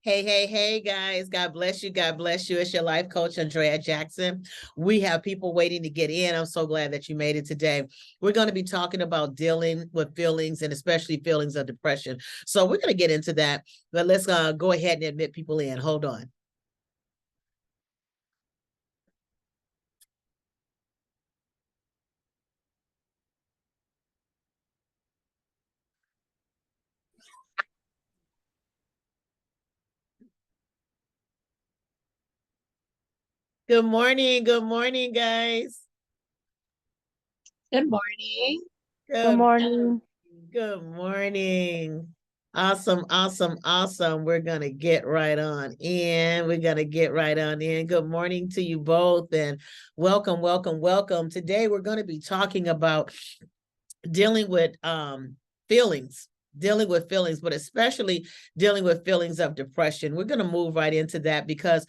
Hey, guys. God bless you. God bless you. It's your life coach, Andrea Jackson. We have people waiting to get in. I'm so glad that you made it today. We're going to be talking about dealing with feelings and especially feelings of depression. So we're going to get into that, but let's go ahead and admit people in. Hold on. Good morning. Good morning, guys. Good morning. Good morning. Good morning. Awesome. We're going to get right on in. Good morning to you both and welcome. Today we're going to be talking about dealing with feelings, but especially dealing with feelings of depression. We're going to move right into that because,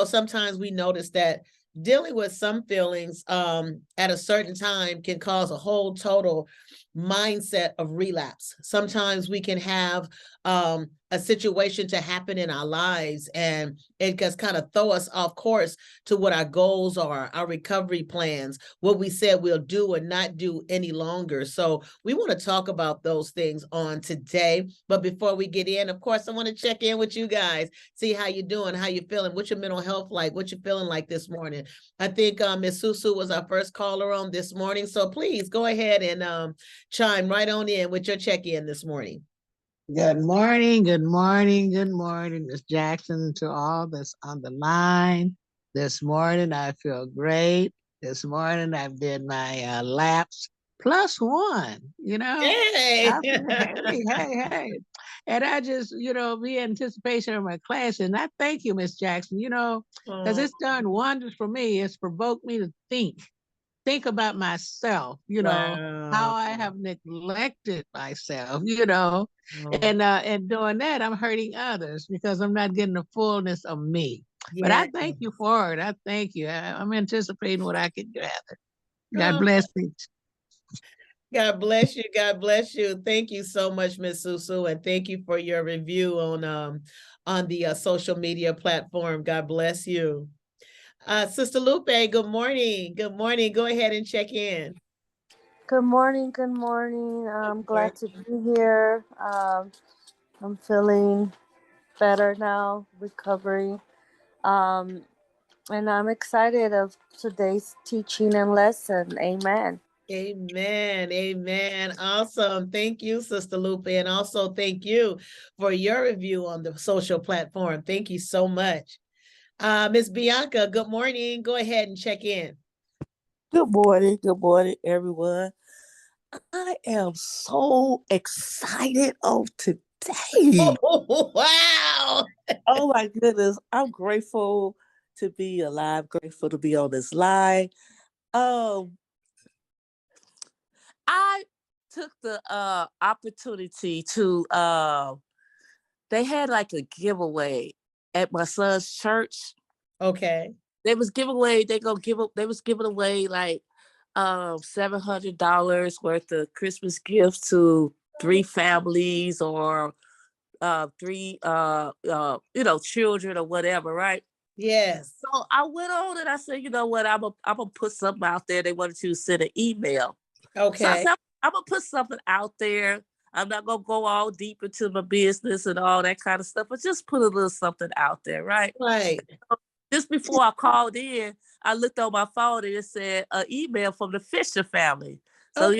sometimes we notice that dealing with some feelings at a certain time can cause a whole total mindset of relapse. Sometimes we can have a situation to happen in our lives and it just kind of throw us off course to what our goals are, our recovery plans, what we said we'll do or not do any longer. So we want to talk about those things on today. But before we get in, of course, I want to check in with you guys, see how you're doing, how you're feeling, what's your mental health like, what you're feeling like this morning. I think Ms. Susu was our first caller on this morning. So please go ahead and chime right on in with your check-in this morning. Good morning, Ms. Jackson, to all that's on the line. This morning, I feel great. This morning, I did my laps +1, Hey. Hey. And I just, be in anticipation of my class. And I thank you, Miss Jackson, because it's done wonders for me. It's provoked me to think about myself, how I have neglected myself, and doing that, I'm hurting others because I'm not getting the fullness of me. But I thank you for it. I thank you. I'm anticipating what I can gather. God bless you. God bless you. God bless you. Thank you so much, Miss Susu, and thank you for your review on the social media platform. God bless you. Sister Lupe, good morning. Good morning. Go ahead and check in. Good morning. I'm glad to be here. I'm feeling better now, recovery. Um, and I'm excited of today's teaching and lesson. Amen. Amen. Awesome. Thank you, Sister Lupe. And also thank you for your review on the social platform. Thank you so much. Miss Bianca, good morning. Go ahead and check in. Good morning, everyone. I am so excited of today. Oh, wow. Oh my goodness. I'm grateful to be alive, grateful to be on this line. Um, I took the opportunity to they had like a giveaway at my son's church. Okay. They was giving away, they was giving away like $700 worth of Christmas gifts to 3 families or 3 children or whatever, right? Yes. So I went on and I said, you know what, I'm gonna put something out there. They wanted you to send an email. Okay. So I said, I'm gonna put something out there. I'm not gonna go all deep into my business and all that kind of stuff, but just put a little something out there, right? Right. Just before I called in, I looked on my phone and it said an email from the Fisher family. So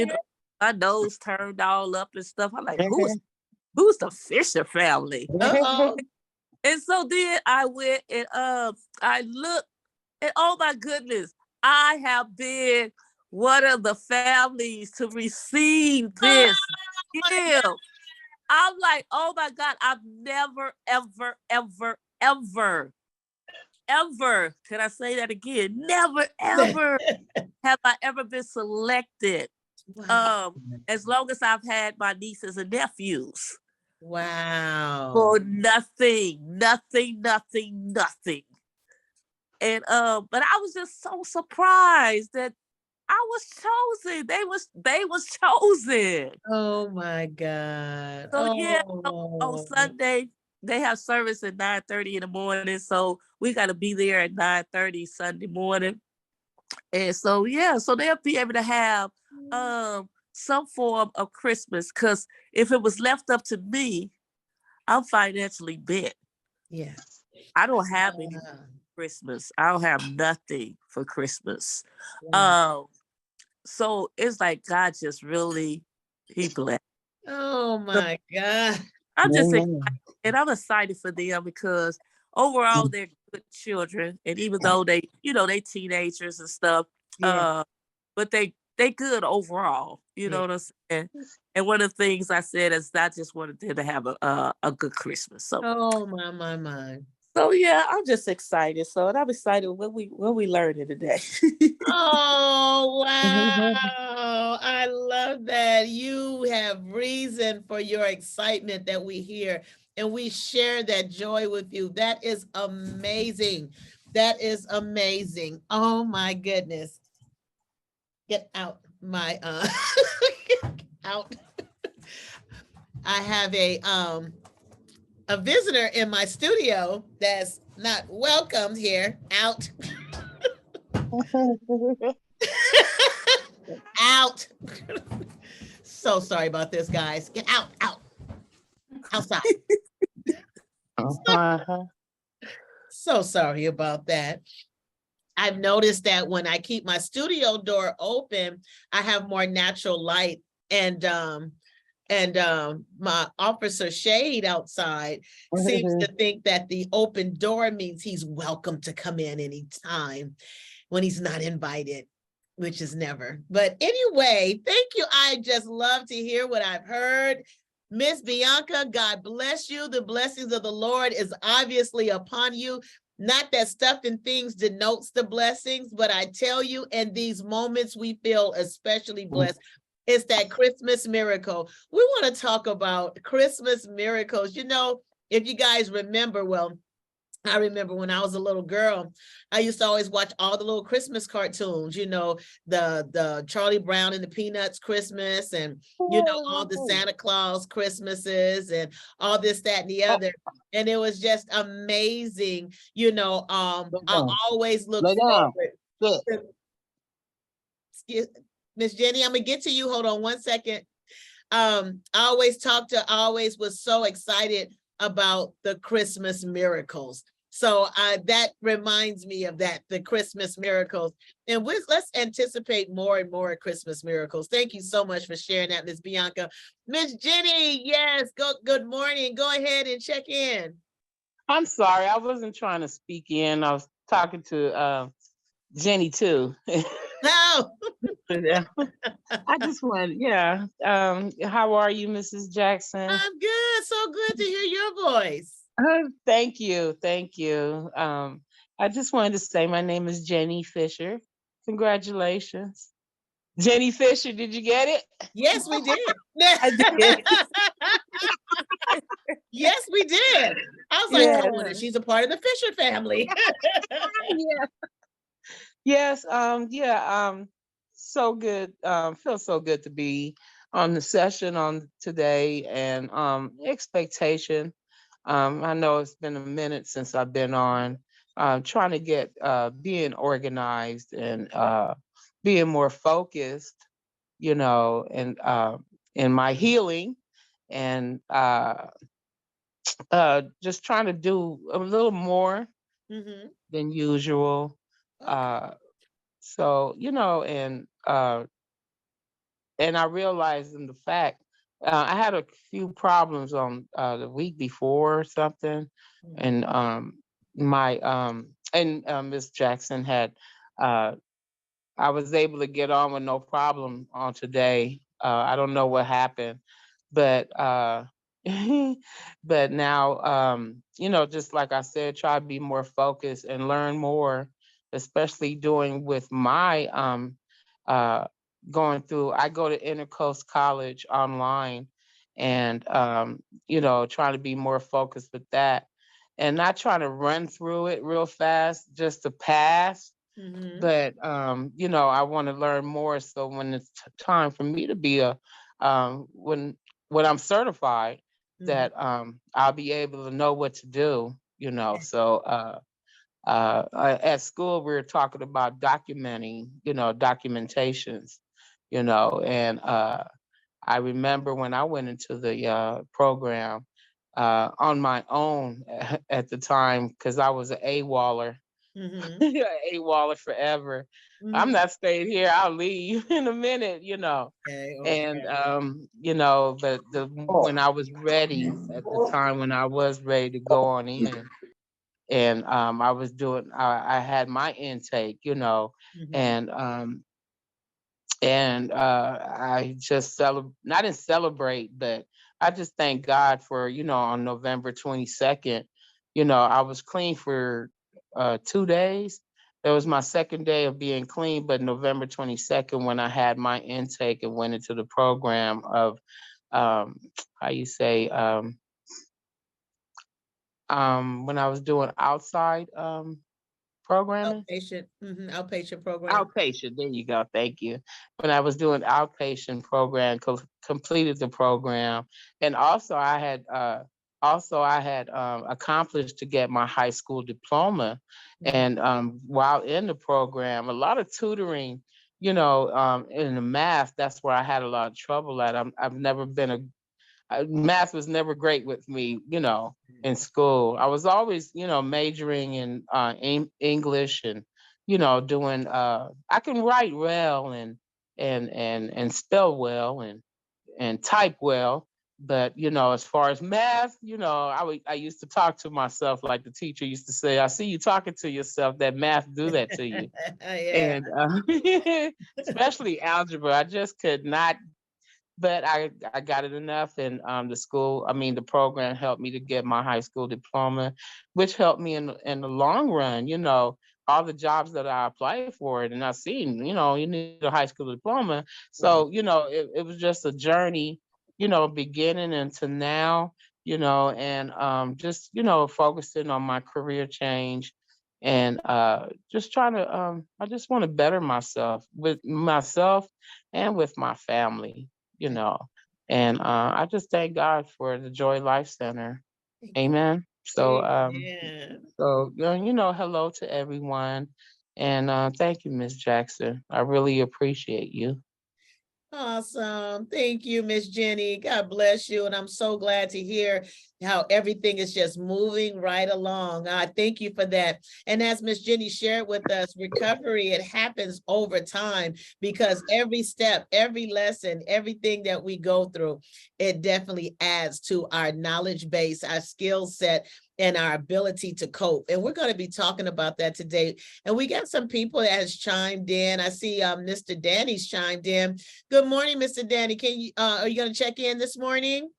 my nose turned all up and stuff. I'm like, who's the Fisher family? Uh-oh. And so then I went and I looked, and oh my goodness, I have been one of the families to receive this gift. I'm like, oh my God, I've never, ever, can I say that again? Never, ever have I ever been selected. Wow. As long as I've had my nieces and nephews. Wow. For nothing. And but I was just so surprised that I was chosen. They was chosen. Oh my God. So yeah, on Sunday, they have service at 9:30 in the morning, so we got to be there at 9:30 Sunday morning. And so yeah, so they'll be able to have some form of Christmas. Because if it was left up to me, I'm financially bent. Yeah. I don't have any Wow. Christmas. I don't have nothing for Christmas. Wow. So it's like God just really, he blessed. Oh So my God. I'm just excited, Amen. and I'm excited for them because overall they're good children, and even though they, they teenagers and stuff, Yeah. but they good overall. You know Yeah. what I'm saying? And one of the things I said is I just wanted them to have a good Christmas. So Oh my. so yeah, I'm just excited. So and I'm excited when we learn it today. Oh, wow. I love that. You have reason for your excitement that we hear, and we share that joy with you. That is amazing. That is amazing. Oh my goodness. Get out my out. I have a visitor in my studio that's not welcomed here. Out. Out. So sorry about this, guys. Get out, outside. So sorry about that. I've noticed that when I keep my studio door open, I have more natural light, and my officer Shade outside seems to think that the open door means he's welcome to come in anytime when he's not invited, which is never. But anyway, thank you. I just love to hear what I've heard. Miss Bianca, God bless you. The blessings of the Lord is obviously upon you. Not that stuff and things denotes the blessings, but I tell you, in these moments, we feel especially blessed. It's that Christmas miracle. We want to talk about Christmas miracles. You know, if you guys remember, well, I remember when I was a little girl, I used to always watch all the little Christmas cartoons, you know, the Charlie Brown and the Peanuts Christmas, and, you know, all the Santa Claus Christmases and all this, that, and the other. And it was just amazing. You know, I always look forward. Excuse, Miss Jenny, I'm gonna get to you. Hold on one second. I always was so excited about the Christmas miracles. So that reminds me of that, the Christmas miracles. And let's anticipate more and more Christmas miracles. Thank you so much for sharing that, Miss Bianca. Miss Jenny, yes, good morning. Go ahead and check in. I'm sorry, I wasn't trying to speak in. I was talking to Jenny too. No. I just want, yeah. How are you, Mrs. Jackson? I'm good. So good to hear your voice. Thank you. Thank you. I just wanted to say my name is Jenny Fisher. Congratulations. Jenny Fisher, did you get it? Yes, we did. I did. Yes, we did. I was like, no wonder she's a part of the Fisher family. Yeah. Yes. So good. Feels so good to be on the session on today, and expectation. I know it's been a minute since I've been on. Trying to get being organized and being more focused, you know, and in my healing, and just trying to do a little more than usual. So, you know, and I realized in the fact I had a few problems on the week before or something, and my and Miss Jackson had I was able to get on with no problem on today. I don't know what happened, but but now you know, just like I said, try to be more focused and learn more, especially doing with my uh going through. I go to Intercoast College online, and you know, trying to be more focused with that, and not trying to run through it real fast just to pass. But you know, I want to learn more, so when it's time for me to be a when I'm certified, that I'll be able to know what to do, you know. So at school, we were talking about documenting, you know, documentations, you know, and I remember when I went into the program on my own at the time, because I was an AWOLer, AWOLer forever. I'm not staying here. I'll leave in a minute, you know. Okay, And okay. you know, but when I was ready, at the time when I was ready to go on in, and I was doing, I had my intake, you know, and I just I didn't celebrate, but I just thank God for, you know, on November 22nd, you know, I was clean for 2 days. That was my second day of being clean, but November 22nd, when I had my intake and went into the program of, um, how you say, when I was doing outside programming. Outpatient program. Outpatient, there you go, thank you. When I was doing outpatient program, completed the program, and also I had accomplished to get my high school diploma. And while in the program, a lot of tutoring, you know, in the math, that's where I had a lot of trouble at. I've never been math was never great with me, you know, in school. I was always, you know, majoring in English, and, you know, doing I can write well and spell well and type well. But, you know, as far as math, you know, I used to talk to myself like the teacher used to say, I see you talking to yourself, that math do that to you. Yeah. And especially algebra, I just could not, but I got it enough, and the program helped me to get my high school diploma, which helped me in the long run, you know, all the jobs that I applied for it, and I seen, you know, you need a high school diploma. Right. So, you know, it was just a journey, you know, beginning into now, you know, and just, you know, focusing on my career change, and just trying to I just want to better myself, with myself and with my family, you know. And I just thank God for the Joy Life Center. Amen. Amen. You know, hello to everyone. And thank you, Miss Jackson. I really appreciate you. Awesome. Thank you, Miss Jenny. God bless you. And I'm so glad to hear how everything is just moving right along. I thank you for that. And as Miss Jenny shared with us, recovery, it happens over time, because every step, every lesson, everything that we go through, it definitely adds to our knowledge base, our skill set, and our ability to cope. And we're going to be talking about that today. And we got some people that has chimed in. I see Mr. Danny's chimed in. Good morning, Mr. Danny. Are you going to check in this morning?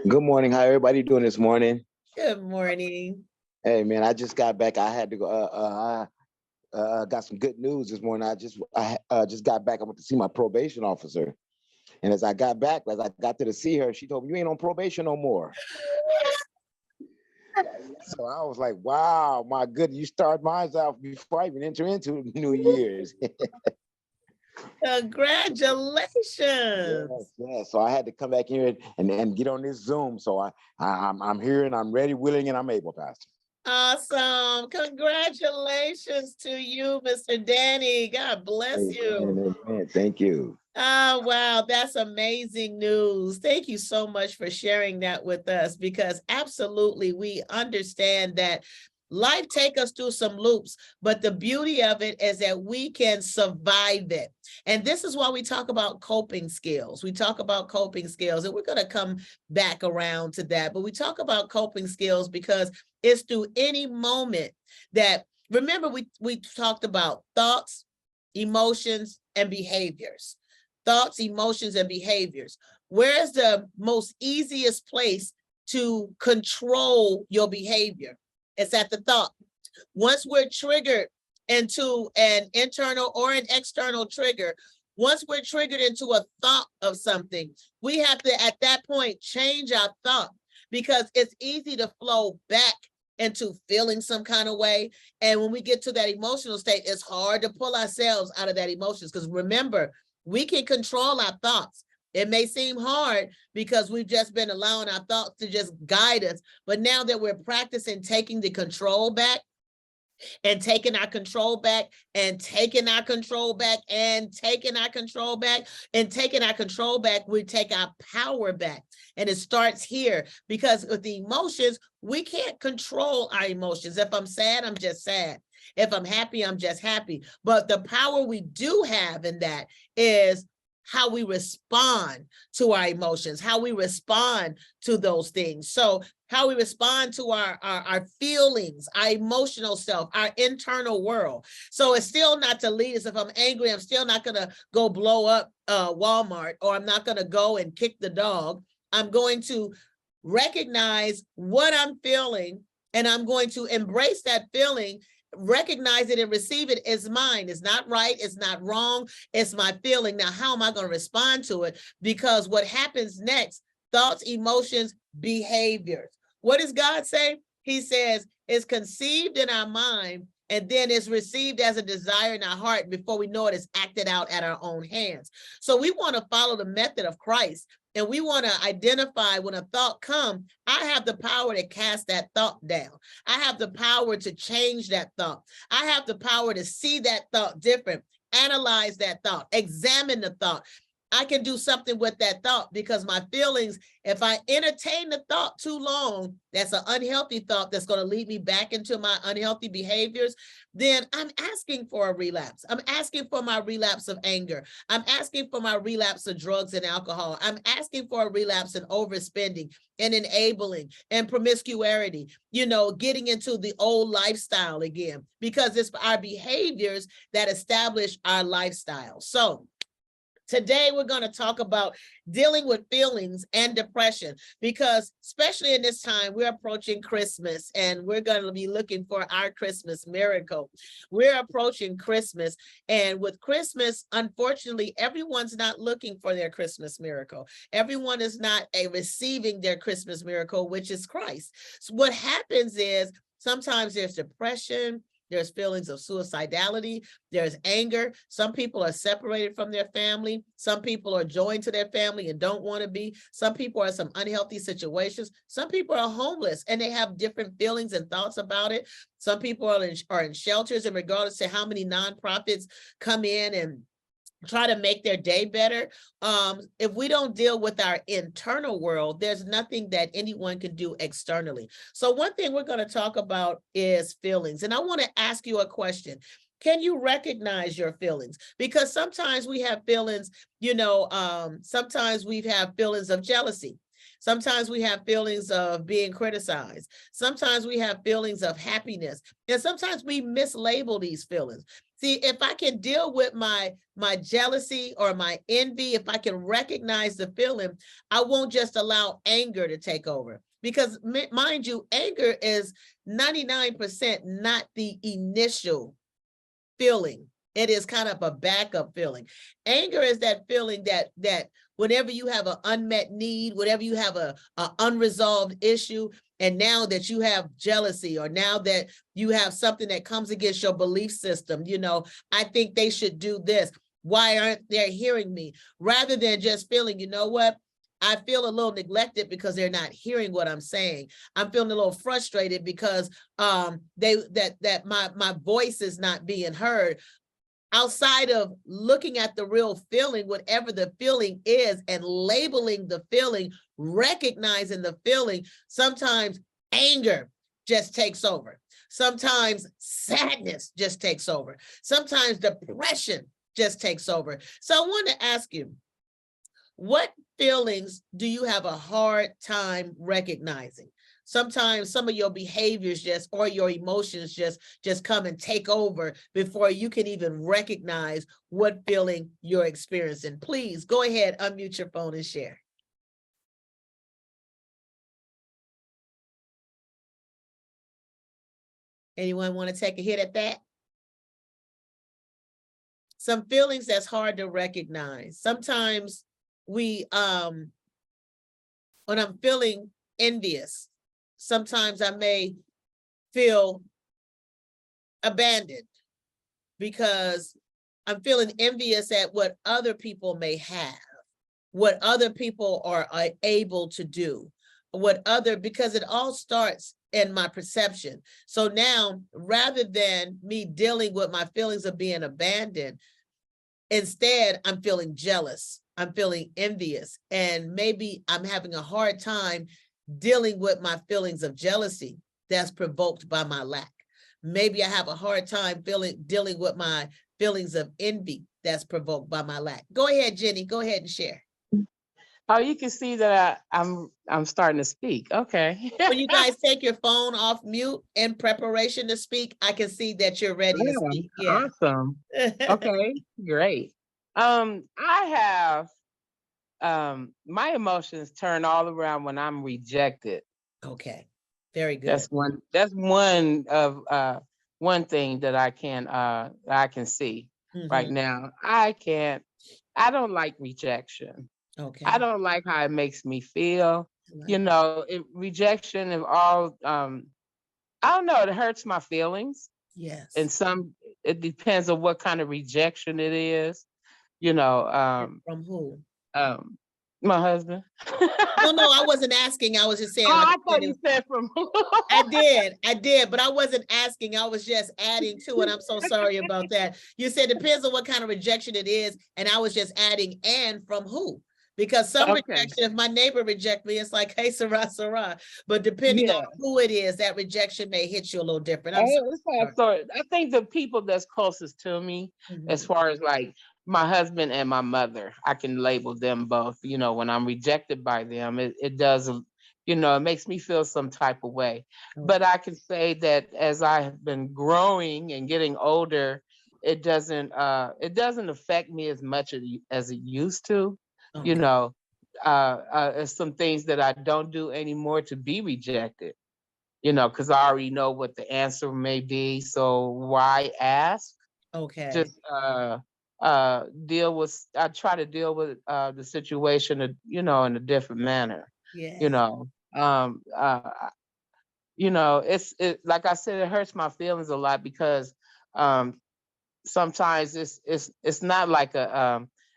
Good morning. How everybody doing this morning? Good morning. Hey man, I just got back. I had to go. I got some good news this morning. I just got back. I went to see my probation officer, and as I got there to see her, she told me, "You ain't on probation no more." So I was like, "Wow, my good! You start mine out before I even enter into New Year's." Congratulations. Yes. So I had to come back here and get on this Zoom. So I'm here and I'm ready, willing, and I'm able, Pastor. Awesome. Congratulations to you, Mr. Danny. God bless you. Amen. Thank you. Oh, wow. That's amazing news. Thank you so much for sharing that with us, because absolutely we understand that life take us through some loops, but the beauty of it is that we can survive it. And this is why we talk about coping skills. We talk about coping skills, and we're going to come back around to that. But we talk about coping skills because it's through any moment that, remember, we talked about thoughts, emotions, and behaviors. Thoughts, emotions, and behaviors. Where's the most easiest place to control your behavior? It's at the thought. Once we're triggered into an internal or an external trigger, once we're triggered into a thought of something, we have to, at that point, change our thought, because it's easy to flow back into feeling some kind of way. And when we get to that emotional state, it's hard to pull ourselves out of that emotions, because remember, we can control our thoughts. It may seem hard because we've just been allowing our thoughts to just guide us. But now that we're practicing taking the control back, and taking our control back, and taking our control back, and taking our control back, and taking our control back, we take our power back. And it starts here, because with the emotions, we can't control our emotions. If I'm sad, I'm just sad. If I'm happy, I'm just happy. But the power we do have in that is how we respond to our emotions, how we respond to those things. So how we respond to our feelings, our emotional self, our internal world. So it's still not to lead us. If I'm angry, I'm still not going to go blow up Walmart, or I'm not going to go and kick the dog. I'm going to recognize what I'm feeling, and I'm going to embrace that feeling, recognize it and receive it as mine. It's not right. It's not wrong. It's my feeling. Now, how am I going to respond to it? Because what happens next, thoughts, emotions, behaviors. What does God say? He says it's conceived in our mind, and then it's received as a desire in our heart. Before we know it, it's acted out at our own hands. So we want to follow the method of Christ. And we want to identify when a thought comes, I have the power to cast that thought down. I have the power to change that thought. I have the power to see that thought different, analyze that thought, examine the thought. I can do something with that thought, because my feelings, if I entertain the thought too long, that's an unhealthy thought that's going to lead me back into my unhealthy behaviors, then I'm asking for a relapse. I'm asking for my relapse of anger. I'm asking for my relapse of drugs and alcohol. I'm asking for a relapse in overspending and enabling and promiscuity, getting into the old lifestyle again, because it's our behaviors that establish our lifestyle. So today, we're going to talk about dealing with feelings and depression, because especially in this time, we're approaching Christmas, and we're going to be looking for our Christmas miracle. We're approaching Christmas, and with Christmas, unfortunately, everyone's not looking for their Christmas miracle. Everyone is not receiving their Christmas miracle, which is Christ. So what happens is sometimes there's depression, there's feelings of suicidality, there's anger. Some people are separated from their family. Some people are joined to their family and don't want to be. Some people are in some unhealthy situations. Some people are homeless and they have different feelings and thoughts about it. Some people are in shelters, and regardless to how many nonprofits come in and try to make their day better. If we don't deal with our internal world, there's nothing that anyone can do externally. So one thing we're going to talk about is feelings. And I want to ask you a question. Can you recognize your feelings? Because sometimes we have feelings, sometimes we have feelings of jealousy. Sometimes we have feelings of being criticized. Sometimes we have feelings of happiness. And sometimes we mislabel these feelings. See, if I can deal with my jealousy or my envy, if I can recognize the feeling, I won't just allow anger to take over. Because mind you, anger is 99% not the initial feeling. It is kind of a backup feeling. Anger is that feeling that whenever you have an unmet need, whenever you have a unresolved issue, and now that you have jealousy, or now that you have something that comes against your belief system, I think they should do this. Why aren't they hearing me? Rather than just feeling, what? I feel a little neglected because they're not hearing what I'm saying. I'm feeling a little frustrated because my voice is not being heard. Outside of looking at the real feeling, whatever the feeling is, and labeling the feeling, recognizing the feeling, sometimes anger just takes over. Sometimes sadness just takes over. Sometimes depression just takes over. So I want to ask you, what feelings do you have a hard time recognizing? Sometimes some of your behaviors or your emotions just come and take over before you can even recognize what feeling you're experiencing. Please go ahead, unmute your phone and share. Anyone want to take a hit at that? Some feelings that's hard to recognize. Sometimes when I'm feeling envious, sometimes I may feel abandoned because I'm feeling envious at what other people may have. what other people are able to do, because it all starts in my perception. So now, rather than me dealing with my feelings of being abandoned, instead, I'm feeling jealous. I'm feeling envious. And maybe I'm having a hard time dealing with my feelings of jealousy that's provoked by my lack. Maybe I have a hard time dealing with my feelings of envy that's provoked by my lack. Go ahead, Jenny. Go ahead and share. Oh, you can see that I'm starting to speak. Okay. When you guys take your phone off mute in preparation to speak, I can see that you're ready to speak. Yeah. Awesome. Okay, great. I have my emotions turn all around when I'm rejected. Okay. Very good. That's one thing that I can see right now. I don't like rejection. Okay. I don't like how it makes me feel. Rejection of all I don't know, it hurts my feelings. Yes. And it depends on what kind of rejection it is. From who? My husband. No, I wasn't asking. I was just saying. Oh, I thought you said from who? I did, but I wasn't asking. I was just adding to it. I'm so sorry about that. You said depends on what kind of rejection it is, and I was just adding and from who. Because some rejection, if my neighbor reject me, it's like, hey, Sarah. But depending on who it is, that rejection may hit you a little different. I think the people that's closest to me, as far as like my husband and my mother, I can label them both. When I'm rejected by them, it does, it makes me feel some type of way. But I can say that as I have been growing and getting older, it doesn't affect me as much as it used to. It's some things that I don't do anymore to be rejected, because I already know what the answer may be. So why ask? Okay. Just I try to deal with the situation, in a different manner. Yeah. It's like I said, it hurts my feelings a lot because sometimes it's not like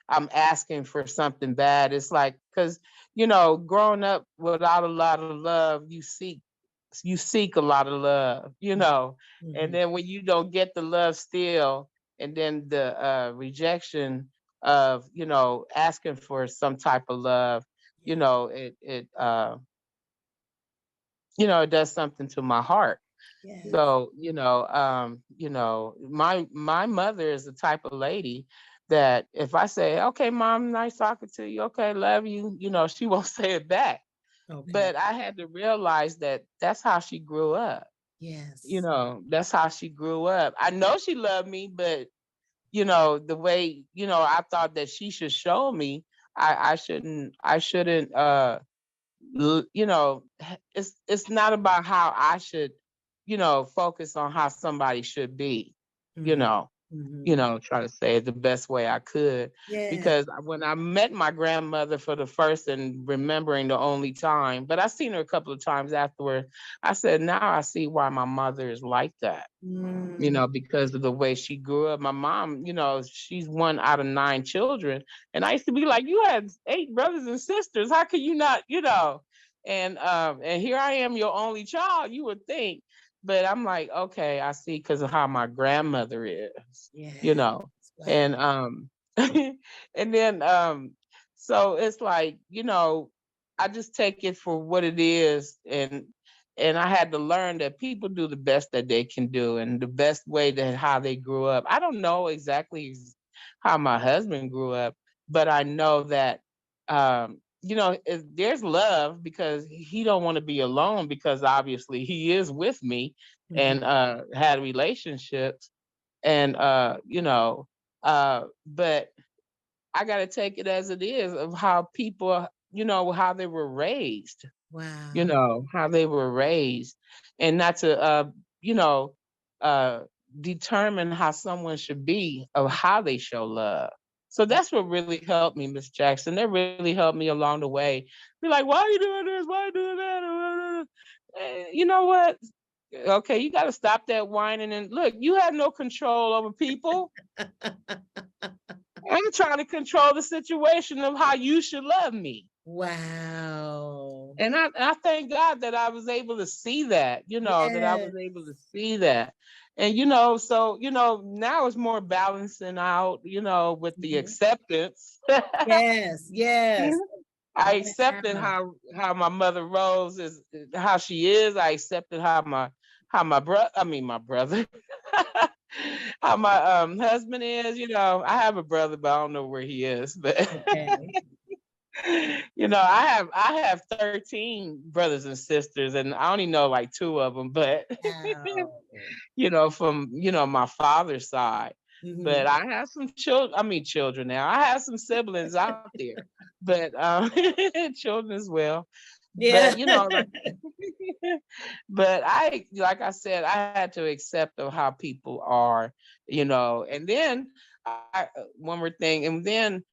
I'm asking for something bad. It's like, because growing up without a lot of love, you seek a lot of love, and then when you don't get the love still, and then the rejection of asking for some type of love, it does something to my heart. Yes. So, my mother is the type of lady that if I say, okay, mom, nice talking to you, okay, love you, she won't say it back. Okay. But I had to realize that that's how she grew up. Yes. That's how she grew up. I know she loved me, but the way, I thought that she should show me, I shouldn't, it's not about how I should, focus on how somebody should be, try to say it the best way I could. Yeah. Because when I met my grandmother for the first and remembering the only time, but I seen her a couple of times afterward, I said, now I see why my mother is like that. Because of the way she grew up. My mom, she's one out of 9 children. And I used to be like, you had 8 brothers and sisters. How can you not, and here I am, your only child, you would think. But I'm like, okay, I see, because of how my grandmother is, and and then so it's like, I just take it for what it is, and I had to learn that people do the best that they can do, and the best way that how they grew up. I don't know exactly how my husband grew up, but I know that there's love, because he don't want to be alone, because obviously he is with me and had relationships, and but I got to take it as it is, of how people, how they were raised. Wow. How they were raised, and not to you know determine how someone should be, of how they show love. So that's what really helped me, Miss Jackson. That really helped me along the way. Be like, why are you doing this? Why are you doing that? You know what? okay, you got to stop that whining and look, you have no control over people. I'm trying to control the situation of how you should love me. Wow. And I thank God that I was able to see that, that I was able to see that. And, so, now it's more balancing out, with the acceptance. Yes, yes. I accepted Wow. how my mother Rose is, how she is. I accepted how my brother, how my husband is. I have a brother, but I don't know where he is. But Okay. I have 13 brothers and sisters, and I only know like 2 of them. But Wow. from my father's side. But I have some children now. I have some siblings out there, but children as well. Yeah. But but like I said, I had to accept of how people are, and then one more thing, and then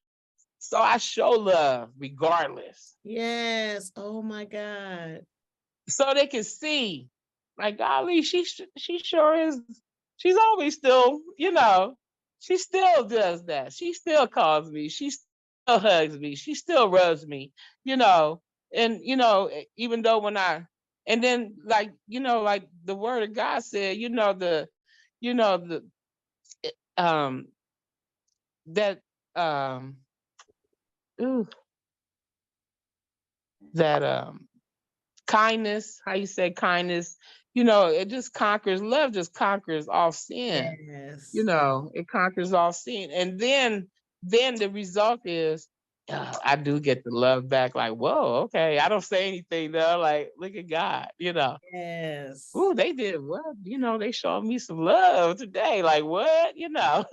so I show love regardless. Yes. Oh my God. So they can see, like, golly, she sure is. She's always still, she still does that. She still calls me. She still hugs me. She still rubs me, and even though and then like the word of God said, the um that um ooh, that kindness, how you say kindness, it just conquers, love just conquers all sin. Yes. It conquers all sin. And then the result is I do get the love back, like, whoa, okay. I don't say anything though, like, look at God. Yes. Ooh, they did what? They showed me some love today. Like what? Yeah.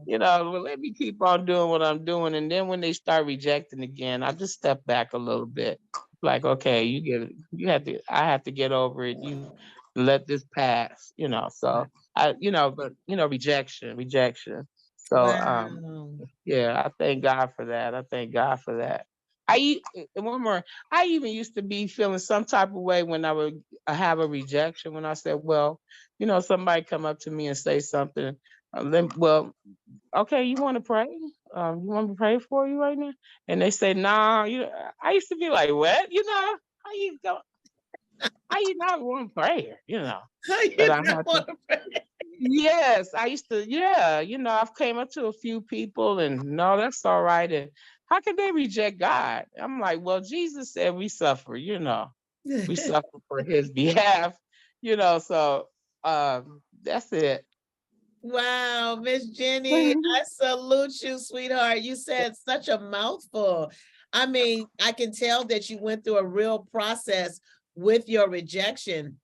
Well, let me keep on doing what I'm doing. And then when they start rejecting again, I just step back a little bit. Like, okay, I have to get over it. You let this pass. So but rejection. So Wow. yeah, I thank God for that. I thank God for that. And one more, I even used to be feeling some type of way when I would have a rejection, when I said, well, somebody come up to me and say something, well, okay, you want to pray? You want me to pray for you right now? And they say, nah, I used to be like, what? How you go? How you not want prayer? How But you I not had to. want to pray? Yes, I used to. Yeah, I've came up to a few people, and no, that's all right. And how can they reject God? I'm like, well, Jesus said we suffer. We suffer for His behalf. So that's it. Wow, Miss Jenny, I salute you, sweetheart. You said such a mouthful. I mean, I can tell that you went through a real process with your rejection.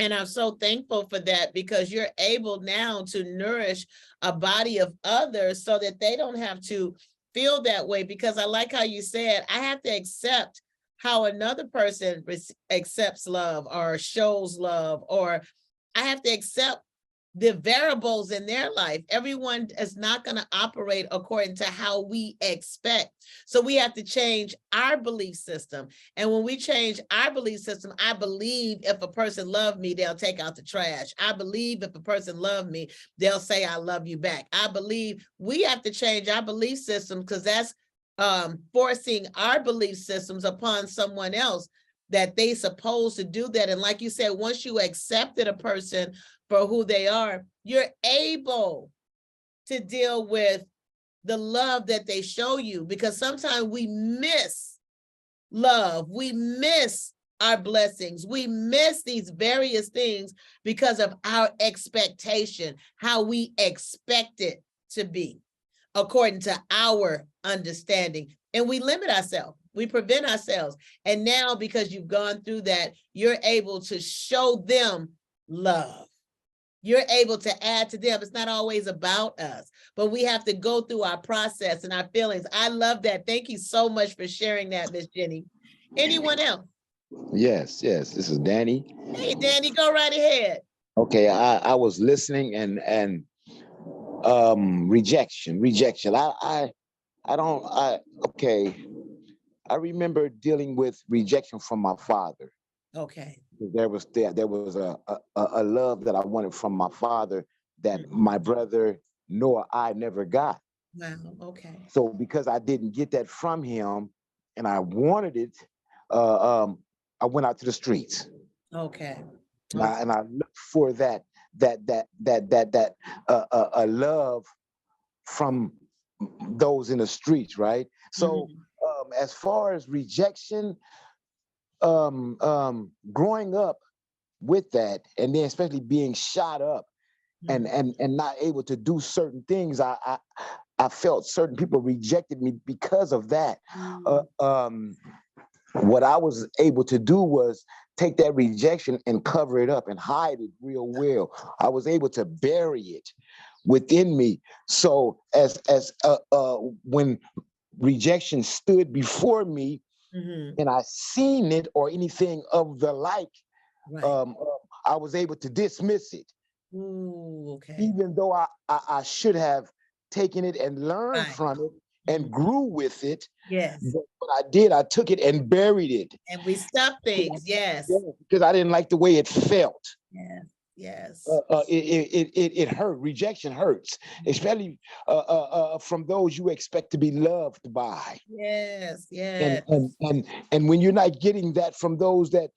And I'm so thankful for that, because you're able now to nourish a body of others so that they don't have to feel that way. Because I like how you said, I have to accept how another person accepts love or shows love, or I have to accept the variables in their life. Everyone is not going to operate according to how we expect. So we have to change our belief system. And when we change our belief system, I believe if a person loved me, they'll take out the trash. I believe if a person loved me, they'll say, I love you back. I believe we have to change our belief system, because that's forcing our belief systems upon someone else, that they supposed to do that. And like you said, once you accepted a person for who they are, you're able to deal with the love that they show you, because sometimes we miss love. We miss our blessings. We miss these various things because of our expectation, how we expect it to be according to our understanding. And we limit ourselves. We prevent ourselves. And now, because you've gone through that, you're able to show them love. You're able to add to them. It's not always about us, but we have to go through our process and our feelings. I love that. Thank you so much for sharing that, Miss Jenny. Anyone else? Yes, yes. This is Danny. Hey, Danny, go right ahead. Okay, I was listening and rejection. I don't I okay. I remember dealing with rejection from my father. Okay. There was a love that I wanted from my father that my brother nor I never got. Wow. Okay. So because I didn't get that from him, and I wanted it, I went out to the streets. Okay. And I looked for that a love from those in the streets, right? So as far as rejection, growing up with that, and then especially being shot up and not able to do certain things, I felt certain people rejected me because of that. What I was able to do was take that rejection and cover it up and hide it real well. I was able to bury it within me. So as when rejection stood before me and I seen it or anything of the like, I was able to dismiss it. Ooh, okay. Even though I should have taken it and learned from it and grew with it. Yes. But what I did, I took it and buried it. And we stopped things. Yes. Because I didn't like the way it felt. Yeah. Yes. It hurt. Rejection hurts, especially from those you expect to be loved by. Yes. Yes. And when you're not getting that from those that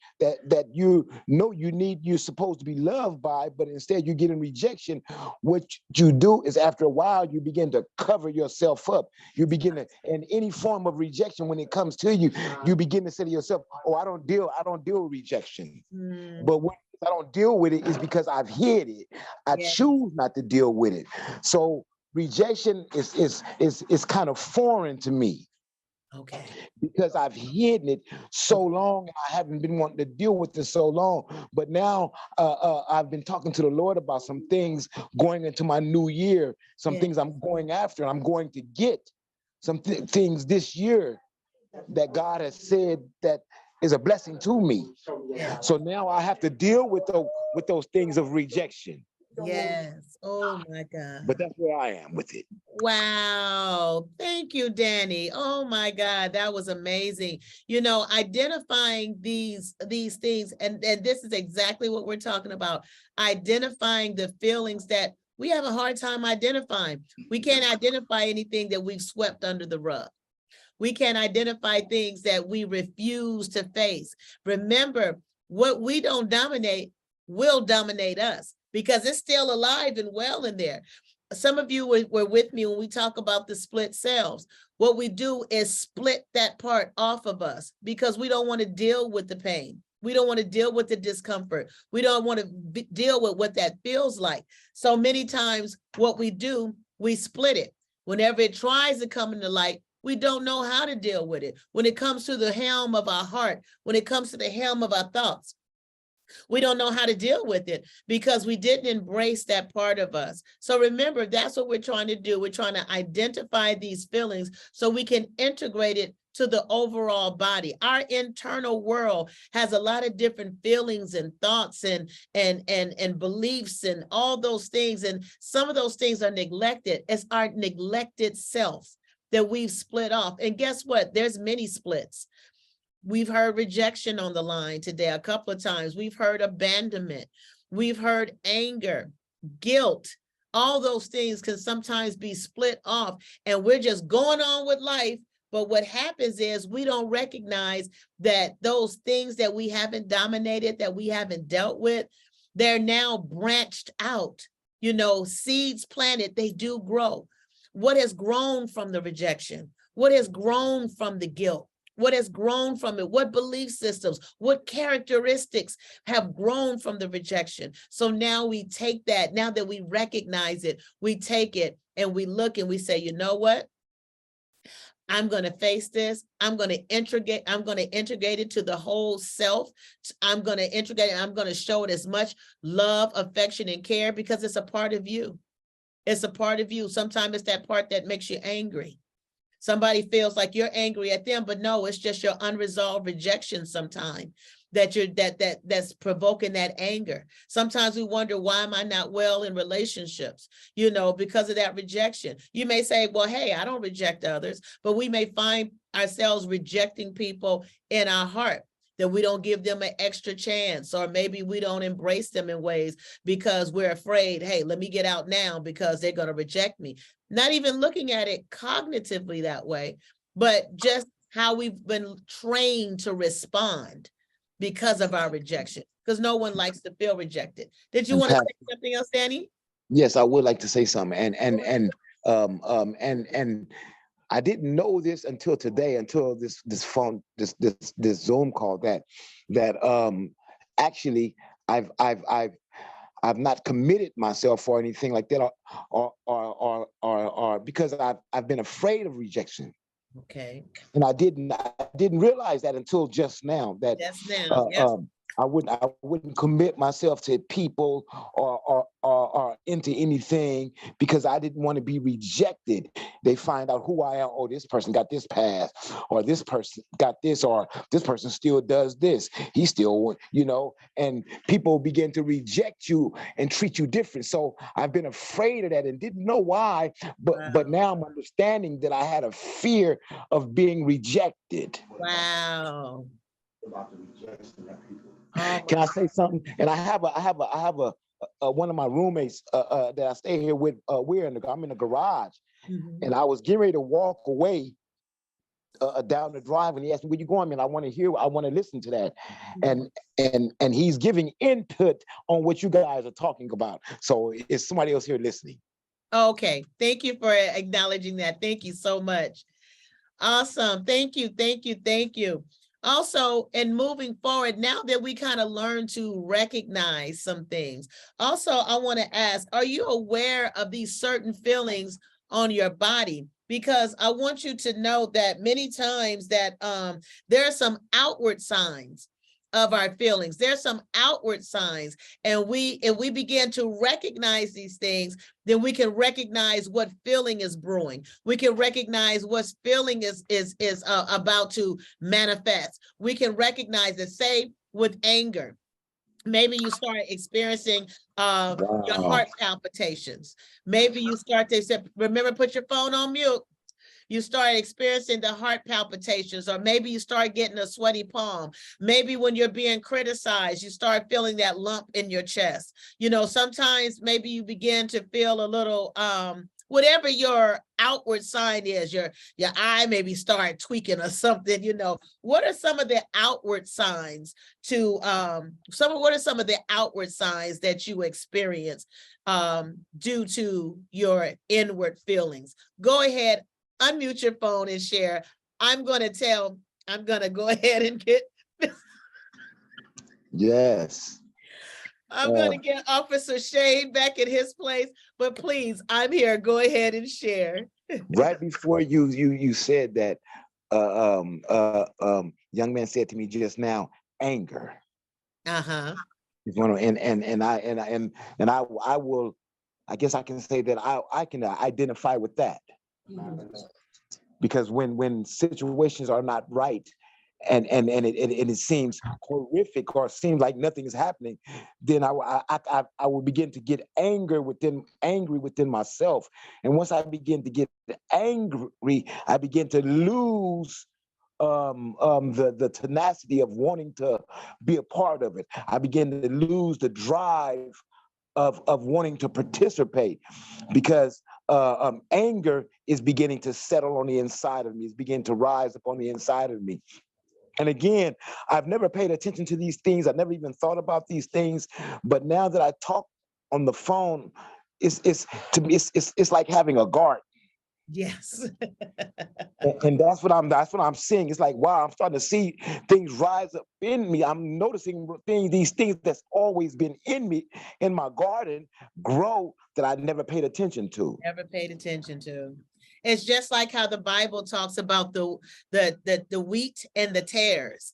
you know you're supposed to be loved by, but instead you're getting rejection, what you do is after a while you begin to cover yourself up. You begin to, in any form of rejection when it comes to you, you begin to say to yourself, "Oh, I don't deal with rejection." But when I don't deal with it is because I've hid it. I choose not to deal with it. So rejection is kind of foreign to me. Okay. Because I've hidden it so long, I haven't been wanting to deal with it so long. But now I've been talking to the Lord about some things going into my new year, some things I'm going after, and I'm going to get some things this year that God has said that is a blessing to me. So now I have to deal with those things of rejection. Yes. Oh my God. But that's where I am with it. Wow. Thank you, Danny. Oh my God, that was amazing. You know, identifying these things, and this is exactly what we're talking about. Identifying the feelings that we have a hard time identifying. We can't identify anything that we've swept under the rug. We can't identify things that we refuse to face. Remember, what we don't dominate will dominate us because it's still alive and well in there. Some of you were with me when we talk about the split selves. What we do is split that part off of us because we don't want to deal with the pain. We don't want to deal with the discomfort. We don't want to deal with what that feels like. So many times what we do, we split it. Whenever it tries to come into light, we don't know how to deal with it. When it comes to the helm of our heart, when it comes to the helm of our thoughts, we don't know how to deal with it because we didn't embrace that part of us. So remember, that's what we're trying to do. We're trying to identify these feelings so we can integrate it to the overall body. Our internal world has a lot of different feelings and thoughts and beliefs and all those things. And some of those things are neglected. It's our neglected self that we've split off. And guess what? There's many splits. We've heard rejection on the line today a couple of times. We've heard abandonment. We've heard anger, guilt. All those things can sometimes be split off and we're just going on with life. But what happens is we don't recognize that those things that we haven't dominated, that we haven't dealt with, they're now branched out. You know, seeds planted, they do grow. What has grown from the rejection? What has grown from the guilt? What has grown from it? What belief systems, what characteristics have grown from the rejection? So now we take that, now that we recognize it, we take it and we look and we say, you know what? I'm going to face this. I'm going to integrate it to the whole self. I'm going to integrate it. I'm going to show it as much love, affection, and care because it's a part of you. It's a part of you. Sometimes it's that part that makes you angry. Somebody feels like you're angry at them, but no, it's just your unresolved rejection sometimes that's provoking that anger. Sometimes we wonder, why am I not well in relationships? You know, because of that rejection. You may say, well, hey, I don't reject others, but we may find ourselves rejecting people in our heart that we don't give them an extra chance, or maybe we don't embrace them in ways because we're afraid, hey, let me get out now because they're going to reject me. Not even looking at it cognitively that way, but just how we've been trained to respond because of our rejection, because no one likes to feel rejected. Did you want to say something else, Danny? Yes, I would like to say something. And I didn't know this until today, until this Zoom call, that actually I've not committed myself for anything like that, or because I've been afraid of rejection. Okay. And I didn't realize that until just now, that Just now, yep. I wouldn't commit myself to people or into anything because I didn't want to be rejected. They find out who I am. Oh, this person got this past, or this person got this, or this person still does this. He still, and people begin to reject you and treat you different. So I've been afraid of that and didn't know why, but now I'm understanding that I had a fear of being rejected. Wow. About the rejection that people. Can I say something? And I have one of my roommates that I stay here with. I'm in the garage, and I was getting ready to walk away down the drive, and he asked me, "Where you going, man? I want to listen to that." And he's giving input on what you guys are talking about. So it's somebody else here listening. Okay, thank you for acknowledging that. Thank you so much. Awesome. Thank you. Thank you. Thank you. Also, in moving forward, now that we kind of learn to recognize some things, also, I want to ask, are you aware of these certain feelings on your body? Because I want you to know that many times that there are some outward signs of our feelings. There's some outward signs, and if we begin to recognize these things, then we can recognize what feeling is brewing. We can recognize what feeling is about to manifest. We can recognize it. Say with anger, maybe you start experiencing your heart palpitations. Maybe you start to say, remember, put your phone on mute. You start experiencing the heart palpitations, or maybe you start getting a sweaty palm. Maybe when you're being criticized, you start feeling that lump in your chest. Sometimes maybe you begin to feel a little, whatever your outward sign is, your eye maybe start tweaking or something. What are some of the outward signs what are some of the outward signs that you experience due to your inward feelings? Go ahead. Unmute your phone and share. I'm going to go ahead and get. Yes. I'm going to get Officer Shane back in his place, but please, I'm here. Go ahead and share. Right before you said that, young man said to me just now, anger. Is one of, and I will, I guess I can say that I can identify with that. Because when situations are not right, and it seems horrific, or seems like nothing is happening, then I will begin to get angry within myself. And once I begin to get angry, I begin to lose the tenacity of wanting to be a part of it. I begin to lose the drive of wanting to participate, because anger is beginning to settle on the inside of me. It's beginning to rise up on the inside of me. And again, I've never paid attention to these things. I've never even thought about these things. But now that I talk on the phone, it's like having a garden. Yes. And that's what I'm seeing. It's like, wow, I'm starting to see things rise up in me. I'm noticing these things that's always been in me, in my garden, grow, that I never paid attention to. Never paid attention to. It's just like how the Bible talks about the wheat and the tares.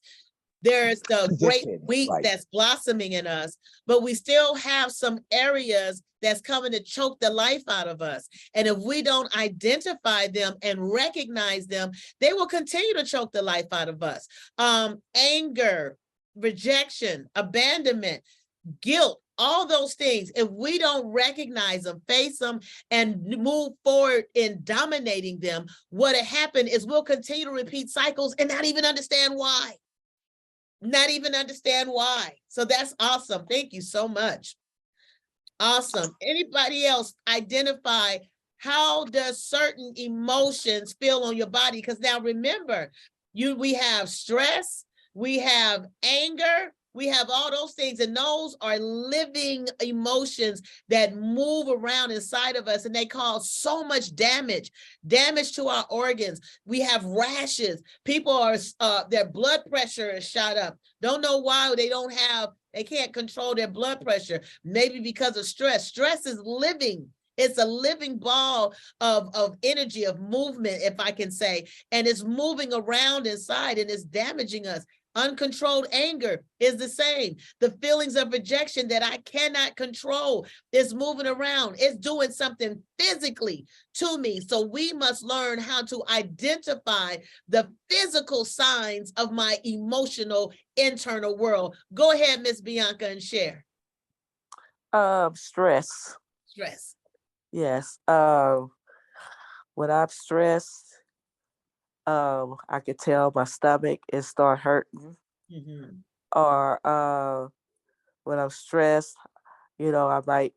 There's the great wheat that's blossoming in us, but we still have some areas that's coming to choke the life out of us. And if we don't identify them and recognize them, they will continue to choke the life out of us. Anger, rejection, abandonment, guilt, all those things, if we don't recognize them, face them, and move forward in dominating them, what'll happen is we'll continue to repeat cycles and not even understand why. not even understand why. So that's awesome. Thank you so much. Awesome. Anybody else identify how does certain emotions feel on your body? Because now remember, we have stress, we have anger, we have all those things, and those are living emotions that move around inside of us, and they cause so much damage to our organs. We have rashes. People are their blood pressure is shot up. Don't know why they can't control their blood pressure. Maybe because of stress. Stress is living. It's a living ball of energy, of movement, if I can say, and it's moving around inside and it's damaging us. Uncontrolled anger is the same. The feelings of rejection that I cannot control is moving around. It's doing something physically to me. So we must learn how to identify the physical signs of my emotional internal world. Go ahead, Miss Bianca, and share. Stress. Stress. Yes. When I'm stressed, I can tell my stomach is start hurting. Mm-hmm. Or when I'm stressed, I might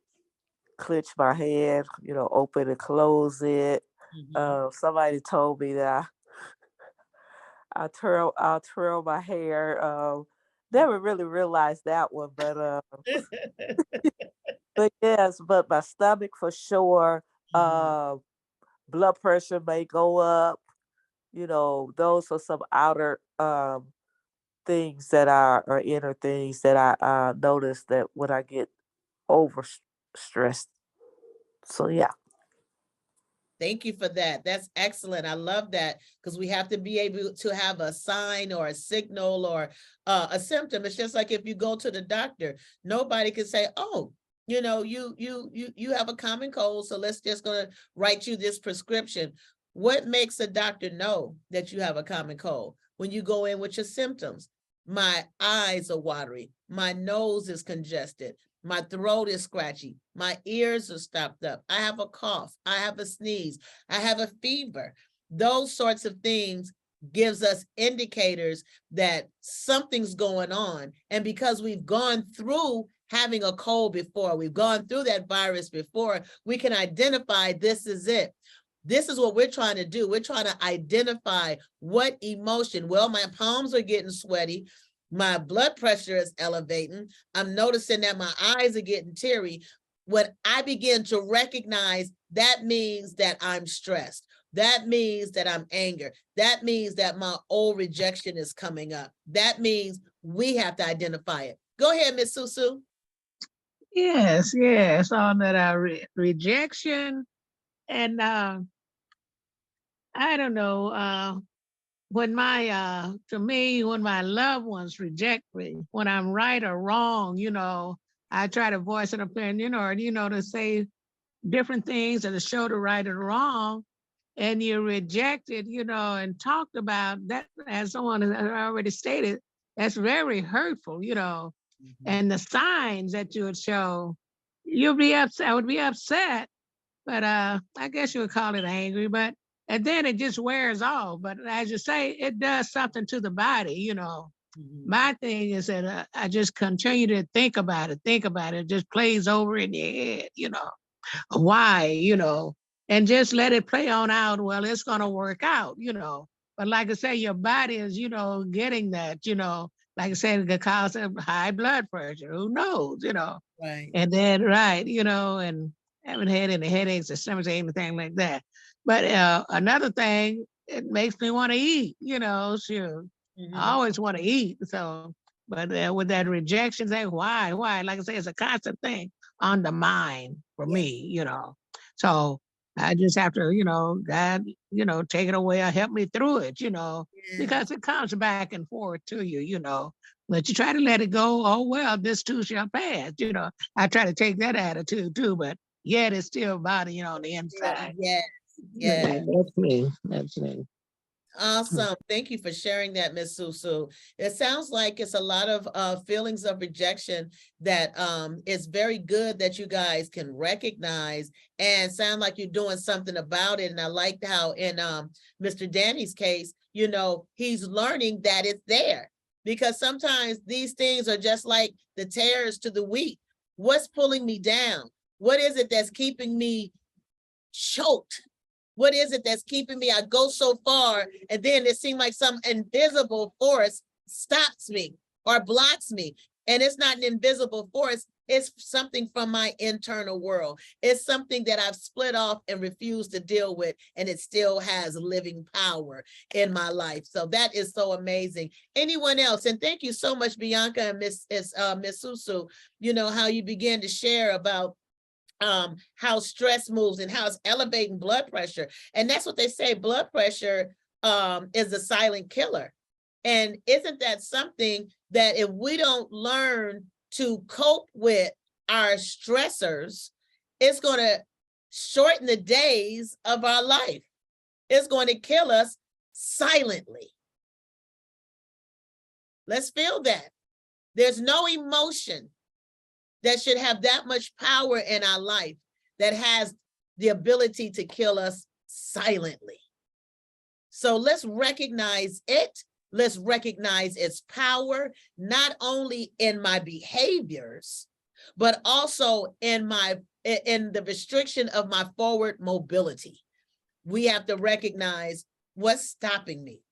clench my hand, open and close it. Mm-hmm. Somebody told me that I'll twirl my hair. Never really realized that one, but yes, but my stomach for sure. Mm-hmm. Blood pressure may go up. Those are some outer things that are inner things that I notice that when I get over stressed. So yeah. Thank you for that. That's excellent. I love that because we have to be able to have a sign or a signal or a symptom. It's just like if you go to the doctor, nobody can say, "Oh, you have a common cold, so let's just gonna write you this prescription." What makes a doctor know that you have a common cold? When you go in with your symptoms, my eyes are watery, my nose is congested, my throat is scratchy. My ears are stopped up. I have a cough. I have a sneeze. I have a fever. Those sorts of things gives us indicators that something's going on. And because we've gone through having a cold before, we've gone through that virus before, we can identify this is it. This is what we're trying to do. We're trying to identify what emotion. Well, my palms are getting sweaty. My blood pressure is elevating. I'm noticing that my eyes are getting teary. When I begin to recognize, that means that I'm stressed. That means that I'm angry. That means that my old rejection is coming up. That means we have to identify it. Go ahead, Miss Susu. Yes, on that rejection. And I don't know, when to me, when my loved ones reject me, when I'm right or wrong, I try to voice an opinion or, to say different things and to show the right or wrong. And you're rejected, and talked about that, as someone has already stated, that's very hurtful. And the signs that you would show, you'll be upset. I would be upset, but I guess you would call it angry, and then it just wears off. But as you say, it does something to the body. My thing is that I just continue to think about it. It just plays over in your head. Why, and just let it play on out. Well, it's going to work out. But like I say, your body is, getting that. Like I said, it could cause high blood pressure. Who knows? Right. And then, right, and haven't had any headaches or stomach ache, anything like that. But another thing, it makes me want to eat. Sure. I always want to eat. So, but with that rejection thing, why? Like I say, it's a constant thing on the mind for me. So I just have to, God, take it away or help me through it, because it comes back and forth to you. But you try to let it go. Oh, well, this too shall pass. I try to take that attitude too, but yet it's still bothering on the inside. Yes. Yeah, that's me. That's me. Awesome. Thank you for sharing that, Miss Susu. It sounds like it's a lot of feelings of rejection that it's very good that you guys can recognize and sound like you're doing something about it. And I liked how in Mr. Danny's case, he's learning that it's there. because sometimes these things are just like the tares to the wheat. What's pulling me down? What is it that's keeping me choked? What is it that's keeping me? I go so far, and then it seems like some invisible force stops me or blocks me. And it's not an invisible force. It's something from my internal world. It's something that I've split off and refused to deal with, and it still has living power in my life. So that is so amazing. Anyone else? And thank you so much, Bianca and Miss Susu, you know, how you began to share about how stress moves and how it's elevating blood pressure. And that's what they say, blood pressure is a silent killer. And isn't that something that if we don't learn to cope with our stressors, it's going to shorten the days of our life. It's going to kill us silently. Let's feel that. There's no emotion that should have that much power in our life that has the ability to kill us silently. So let's recognize it. Let's recognize its power, not only in my behaviors, but also in the restriction of my forward mobility. We have to recognize what's stopping me,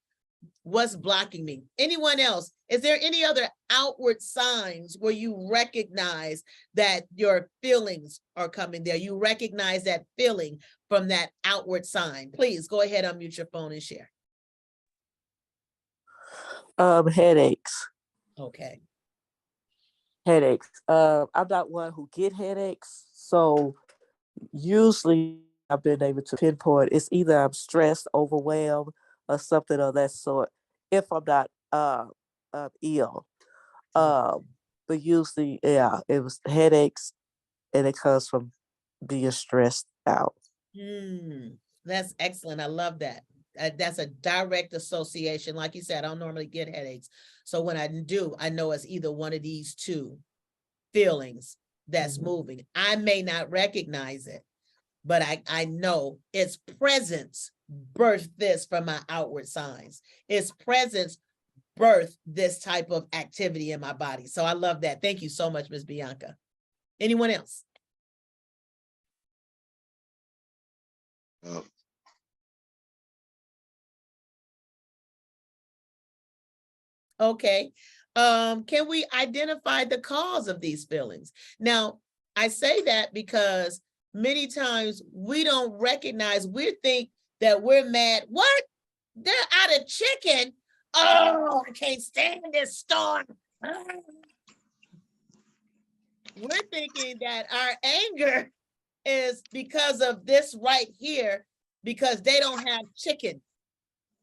what's blocking me. Anyone else? Is there any other outward signs where you recognize that your feelings are coming there? You recognize that feeling from that outward sign. Please go ahead, unmute your phone and share. Headaches. Okay. Headaches. I'm not one who get headaches, so usually I've been able to pinpoint it's either I'm stressed, overwhelmed, or something of that sort. If I'm not ill, but usually, yeah, it was headaches, and it comes from being stressed out. That's excellent. I love that. That's a direct association. Like you said, I don't normally get headaches. So when I do, I know it's either one of these two feelings that's moving. I may not recognize it, but I know its presence birthed this from my outward signs. Its presence birthed this type of activity in my body. So I love that. Thank you so much, Ms. Bianca. Anyone else? Okay. Can we identify the cause of these feelings? Now, I say that because many times we don't recognize, we think that we're mad. What? They're out of chicken. Oh, I can't stand this storm. We're thinking that our anger is because of this right here, because they don't have chicken.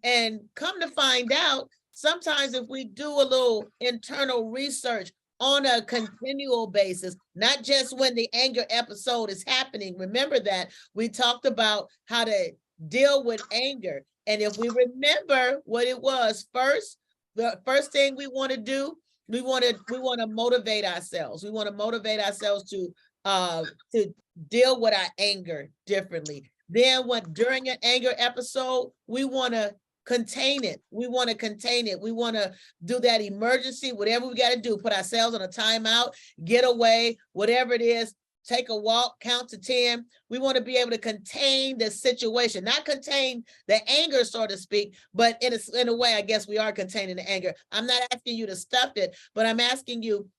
And come to find out, sometimes if we do a little internal research on a continual basis, not just when the anger episode is happening. Remember that we talked about how to deal with anger. And if we remember what it was first, the first thing we want to do, we want to motivate ourselves. We want to motivate ourselves to deal with our anger differently. Then during an anger episode, we want to contain it. We want to contain it. We want to do that emergency, whatever we got to do, put ourselves on a timeout, get away, whatever it is, take a walk, count to 10. We want to be able to contain the situation, not contain the anger, so to speak, but in a way, I guess we are containing the anger. I'm not asking you to stuff it, but I'm asking you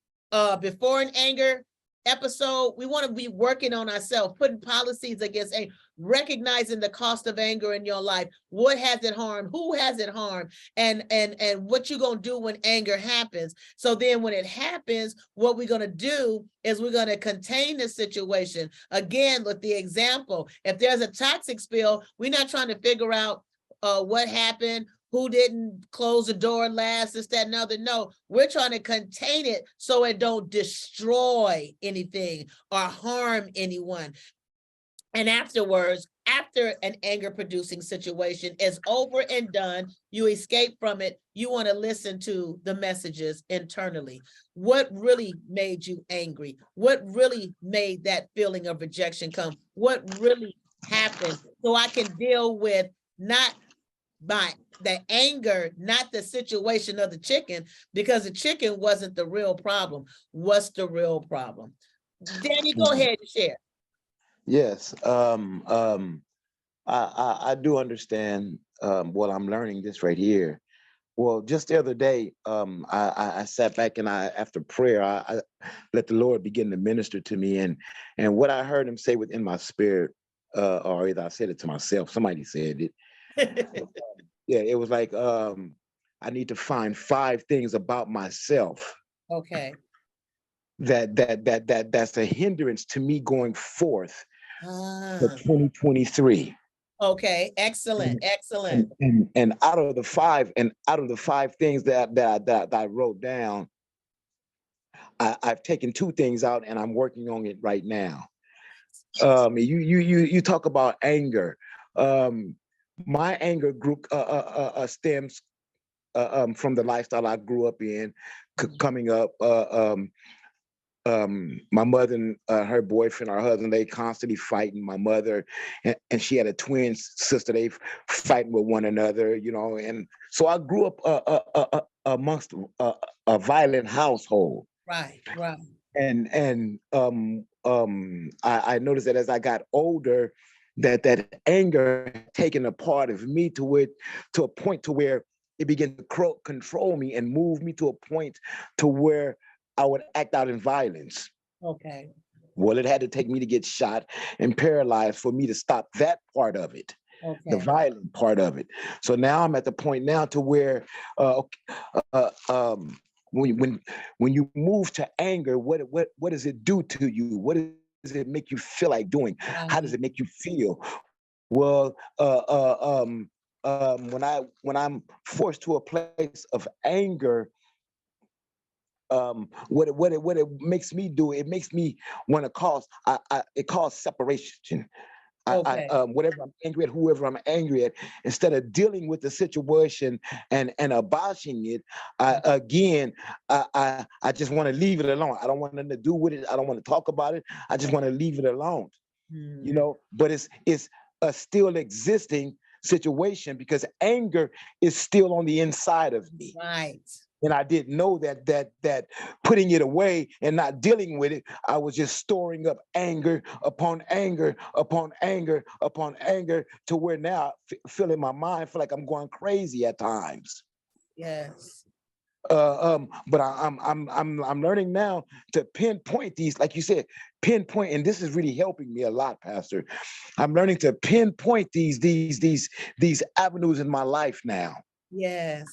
before an anger episode, we want to be working on ourselves, putting policies against anger, recognizing the cost of anger in your life. What has it harmed? Who has it harmed? And what you gonna do when anger happens? So then when it happens, what we're gonna do is we're gonna contain the situation. Again, with the example, if there's a toxic spill, we're not trying to figure out what happened, who didn't close the door last, this, that, and other. No, we're trying to contain it so it don't destroy anything or harm anyone. And afterwards, after an anger producing situation is over and done, you escape from it, you want to listen to the messages internally. What really made you angry? What really made that feeling of rejection come? What really happened? So I can deal with not by the anger, not the situation of the chicken, because the chicken wasn't the real problem. What's the real problem? Danny, go ahead and share. Yes. I do understand what I'm learning this right here. Well, just the other day, I sat back and after prayer, I let the Lord begin to minister to me, and what I heard him say within my spirit, or either I said it to myself, somebody said it. Yeah, it was like, I need to find 5 things about myself Okay. that's a hindrance to me going forth for Ah, 2023. okay. Excellent. Excellent. And out of the 5 things that I wrote down, I've taken 2 things out and I'm working on it right now. You talk about anger. My anger group stems from the lifestyle I grew up in, coming up. My mother and her boyfriend, her husband, they constantly fighting. My mother, and she had a twin sister. They fighting with one another, And so I grew up amongst a violent household. Right. Right. I noticed that as I got older, that anger had taken a part of me to a point to where it began to control me and move me to a point to where I would act out in violence. Okay. Well, it had to take me to get shot and paralyzed for me to stop that part of it, the Okay. violent part of it. So now I'm at the point now to where when you move to anger, what does it do to you? What does it make you feel like doing? How does it make you feel? Well, when I'm forced to a place of anger, what it makes me do, it makes me want to cause it causes separation. Okay. Whatever I'm angry at, whoever I'm angry at, instead of dealing with the situation and abolishing it, I just want to leave it alone. I don't want nothing to do with it. I don't want to talk about it. I just want to leave it alone. But it's a still existing situation because anger is still on the inside of me. Right. And I didn't know that putting it away and not dealing with it, I was just storing up anger upon anger upon anger upon anger to where now feeling my mind feel like I'm going crazy at times. Yes. But I'm learning now to pinpoint these, like you said, pinpoint, and this is really helping me a lot, Pastor. I'm learning to pinpoint these avenues in my life now. Yes.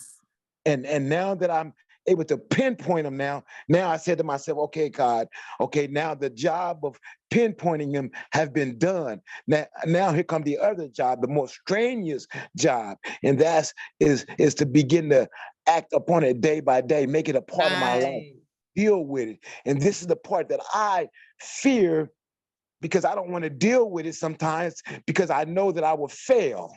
And now that I'm able to pinpoint them now I said to myself, okay, God, okay, now the job of pinpointing them have been done. Now here come the other job, the more strenuous job, and that's is to begin to act upon it day by day, make it a part of my life, deal with it. And this is the part that I fear because I don't want to deal with it sometimes because I know that I will fail.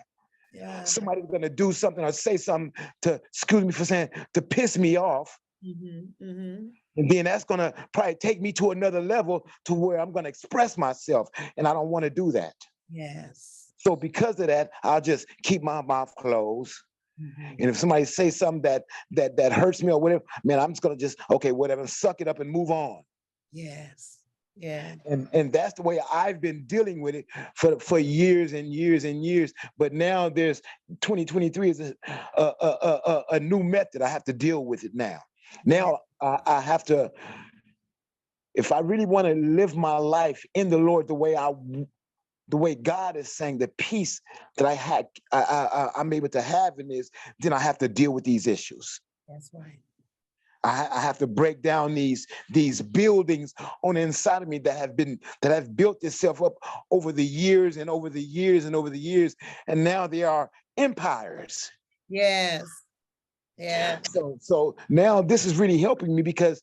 Yeah. Somebody's going to do something or say something to, excuse me for saying, to piss me off. And then that's going to probably take me to another level to where I'm going to express myself. And I don't want to do that. Yes. So because of that, I'll just keep my mouth closed. And if somebody says something that hurts me or whatever, man, I'm just going to just, okay, whatever, suck it up and move on. Yes. Yeah. And that's the way I've been dealing with it for years and years and years. But now there's 2023 is a new method. I have to deal with it now. Now I have to, if I really want to live my life in the Lord the way God is saying, the peace that I'm able to have in this, then I have to deal with these issues. That's right. I have to break down these buildings on the inside of me that have built itself up over the years and over the years and over the years, and now they are empires. Yes. Yeah. So now this is really helping me because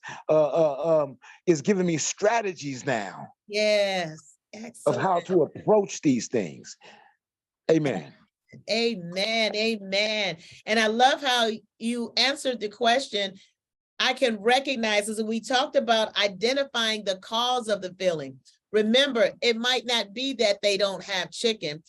it's giving me strategies now. Yes. Excellent. Of how to approach these things. Amen. Amen. Amen. And I love how you answered the question. I can recognize, as we talked about identifying the cause of the feeling. Remember, it might not be that they don't have chicken.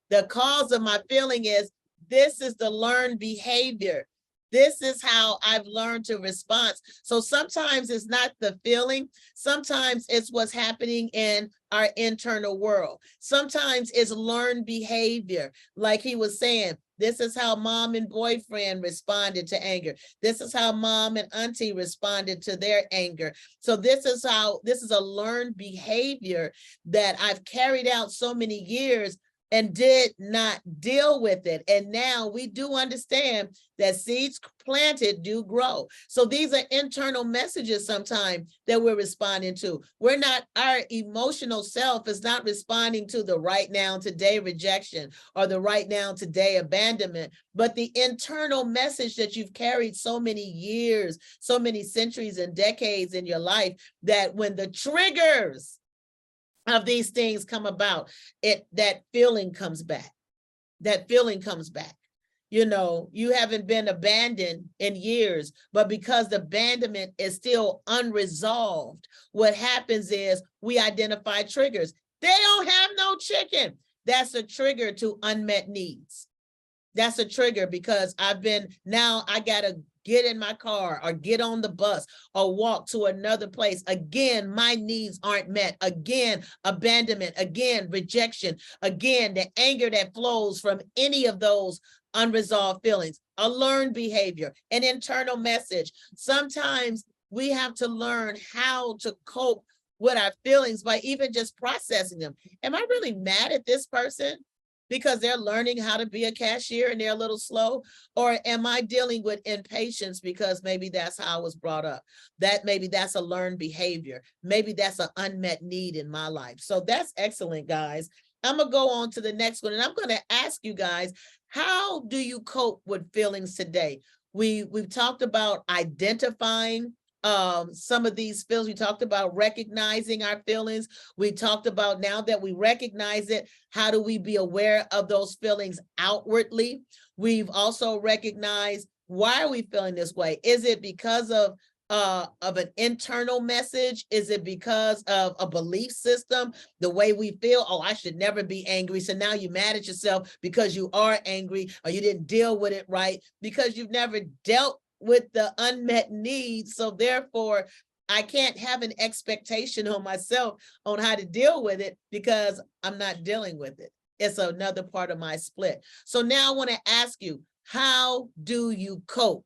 The cause of my feeling is this is the learned behavior. This is how I've learned to respond. So sometimes it's not the feeling. Sometimes it's what's happening in our internal world. Sometimes it's learned behavior. Like he was saying, this is how mom and boyfriend responded to anger. This is how mom and auntie responded to their anger. So this is a learned behavior that I've carried out so many years and did not deal with it. And now we do understand that seeds planted do grow. So these are internal messages sometimes that we're responding to. Our emotional self is not responding to the right now, today rejection or the right now, today abandonment, but the internal message that you've carried so many years, so many centuries and decades in your life, that when the triggers of these things come about, that feeling comes back. That feeling comes back. You know, you haven't been abandoned in years, but because the abandonment is still unresolved, what happens is we identify triggers. They don't have no chicken. That's a trigger to unmet needs. That's a trigger because now I gotta get in my car or get on the bus or walk to another place. Again, my needs aren't met. Again, abandonment. Again, rejection. Again, the anger that flows from any of those unresolved feelings, a learned behavior, an internal message. Sometimes we have to learn how to cope with our feelings by even just processing them. Am I really mad at this person because they're learning how to be a cashier and they're a little slow? Or am I dealing with impatience because maybe that's how I was brought up? Maybe that's a learned behavior. Maybe that's an unmet need in my life. So that's excellent, guys. I'm gonna go on to the next one, and I'm gonna ask you guys, how do you cope with feelings today? We've talked about identifying some of these feelings. We talked about recognizing our feelings. We talked about, now that we recognize it, how do we be aware of those feelings outwardly? We've also recognized, why are we feeling this way? Is it because of an internal message? Is it because of a belief system? The way we feel, oh, I should never be angry. So now you're mad at yourself because you are angry, or you didn't deal with it right because you've never dealt with the unmet needs. So therefore, I can't have an expectation on myself on how to deal with it because I'm not dealing with it. It's another part of my split. So now I want to ask you, how do you cope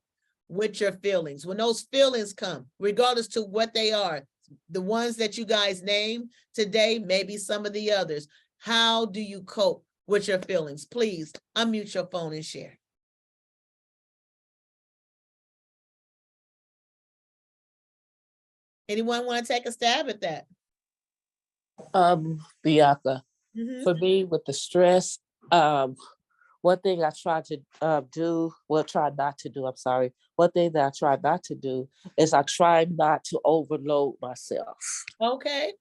with your feelings? When those feelings come, regardless to what they are, the ones that you guys named today, maybe some of the others, how do you cope with your feelings? Please unmute your phone and share. Anyone want to take a stab at that? Bianca, Mhm. for me with the stress, one thing I try to try not to do, I'm sorry. One thing that I try not to do is I try not to overload myself. Okay.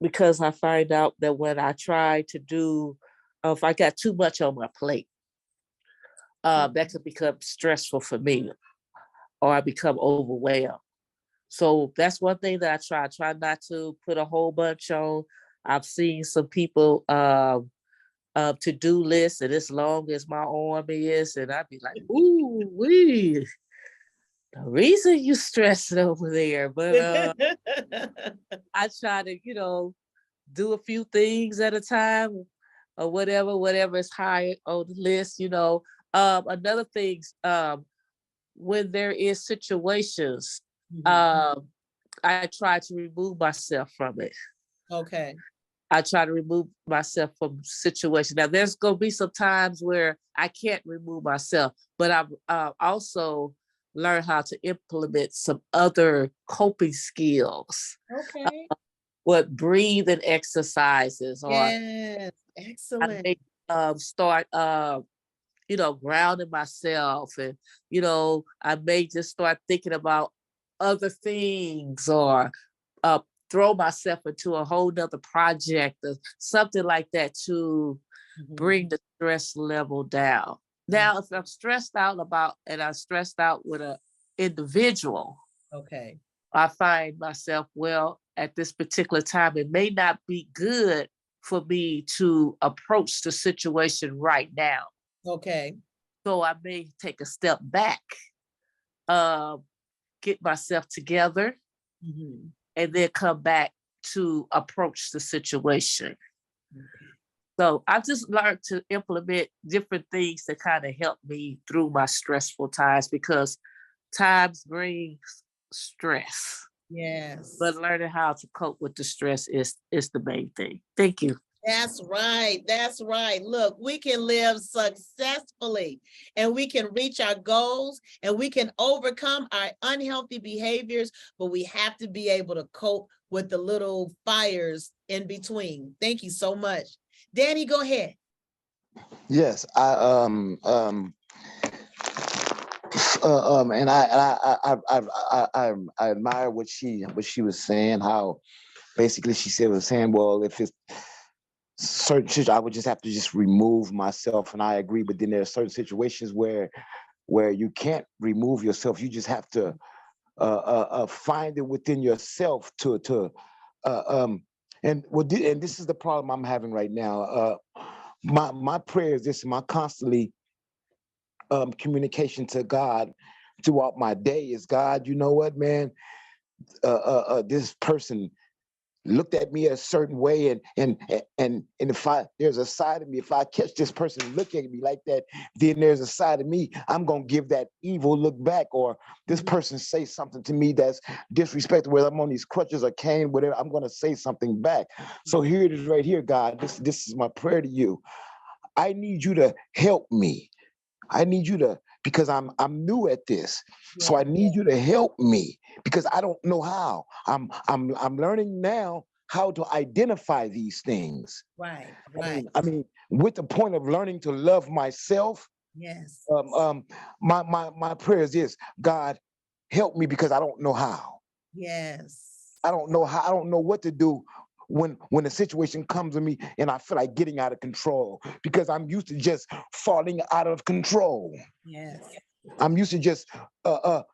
Because I find out that when I try to do, if I got too much on my plate, that could become stressful for me, or I become overwhelmed. So that's one thing that I try not to put a whole bunch on. I've seen some people to-do lists, and as long as my arm is, and I'd be like, ooh, wee, the reason you stressing over there. But I try to, do a few things at a time, or whatever is high on the list. Another thing, when there is situations, I try to remove myself from it. Okay. I try to remove myself from situations. Now, there's going to be some times where I can't remove myself, but I've also learned how to implement some other coping skills. Okay. What breathing exercises, or Yes. I Excellent. may start grounding myself, and I may just start thinking about other things, or throw myself into a whole nother project or something like that to bring the stress level down. Now, if I'm stressed out I'm stressed out with an individual, Okay. I find myself, well, at this particular time, it may not be good for me to approach the situation right now. Okay. So I may take a step back, get myself together, and then come back to approach the situation. So I just learned to implement different things that kind of help me through my stressful times, because times brings stress. Yes. But learning how to cope with the stress is the main thing. Thank you. That's right. That's right. Look, we can live successfully and we can reach our goals and we can overcome our unhealthy behaviors, but we have to be able to cope with the little fires in between. Thank you so much. Danny, go ahead. Yes, and I admire what she was saying. How basically she said was saying, well, if it's certain situations, I would just have to just remove myself, and I agree. But then there are certain situations where you can't remove yourself. You just have to find it within yourself and this is the problem I'm having right now. My prayer is this: my constantly communication to God throughout my day is, God, you know what, man? This person looked at me a certain way, and if there's a side of me, if I catch this person looking at me like that, then there's a side of me, I'm gonna give that evil look back. Or this person say something to me that's disrespectful, whether I'm on these crutches or cane, whatever, I'm gonna say something back. So here it is right here, God. This is my prayer to you. I need you to help me. I need you to, because I'm new at this. So I need you to help me, because I don't know how. I'm learning now how to identify these things. Right, right. I mean, with the point of learning to love myself. Yes. My prayer is this: God, help me, because I don't know how. Yes. I don't know how. I don't know what to do when a situation comes to me and I feel like getting out of control, because I'm used to just falling out of control. Yes. I'm used to just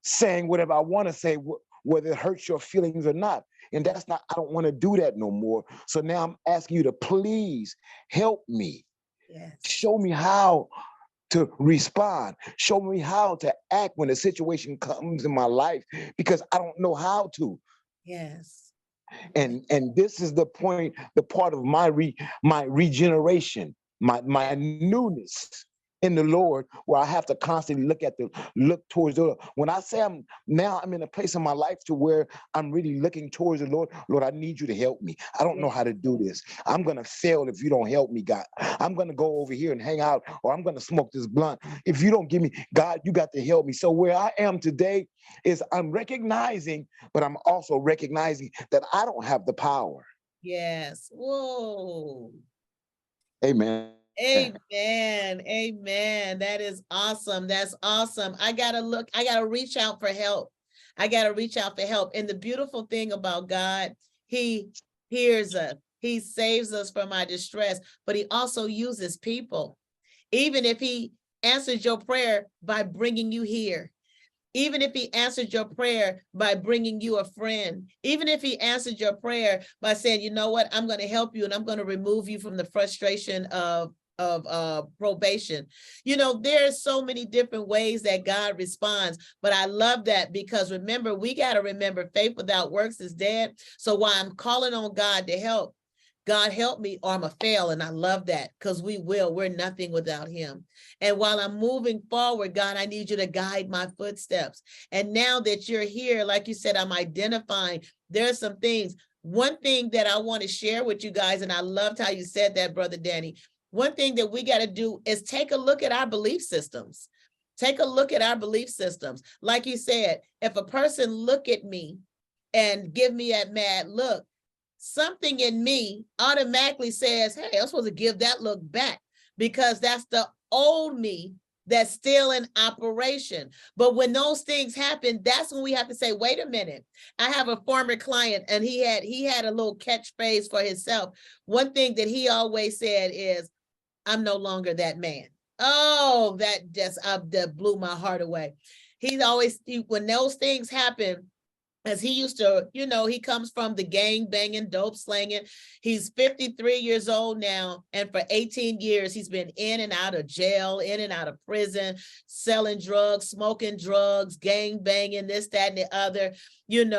saying whatever I want to say, whether it hurts your feelings or not. And that's not, I don't want to do that no more. So now I'm asking you to please help me. Yes. Show me how to respond. Show me how to act when a situation comes in my life, because I don't know how to. Yes. And this is the point, the part of my regeneration, my newness in the Lord, where I have to constantly look towards the Lord. When I say I'm in a place in my life to where I'm really looking towards the Lord, Lord, I need you to help me. I don't know how to do this. I'm gonna fail if you don't help me, God. I'm gonna go over here and hang out, or I'm gonna smoke this blunt. If you don't give me, God, you got to help me. So where I am today is I'm recognizing, but I'm also recognizing that I don't have the power. Yes. Whoa. Amen. Amen. Amen. That is awesome. That's awesome. I gotta reach out for help. I gotta reach out for help. And the beautiful thing about God, He hears us. He saves us from our distress, but He also uses people. Even if He answers your prayer by bringing you here, even if He answered your prayer by bringing you a friend, even if He answered your prayer by saying, you know what, I'm going to help you and I'm going to remove you from the frustration of probation. You know, there's so many different ways that God responds, but I love that, because remember, we got to remember, faith without works is dead. So while I'm calling on God to help, God help me or I'm a fail. And I love that, because we're nothing without Him. And while I'm moving forward, God, I need you to guide my footsteps. And now that you're here, like you said, I'm identifying there's some things. One thing that I want to share with you guys, and I loved how you said that, Brother Danny. One thing that we got to do is take a look at our belief systems. Take a look at our belief systems. Like you said, if a person look at me and give me that mad look, something in me automatically says, hey, I'm supposed to give that look back, because that's the old me that's still in operation. But when those things happen, that's when we have to say, wait a minute. I have a former client, and he had a little catchphrase for himself. One thing that he always said is, I'm no longer that man. Oh, that blew my heart away. When those things happen, as he used to, he comes from the gang banging, dope slanging. He's 53 years old now. And for 18 years, he's been in and out of jail, in and out of prison, selling drugs, smoking drugs, gang banging, this, that, and the other,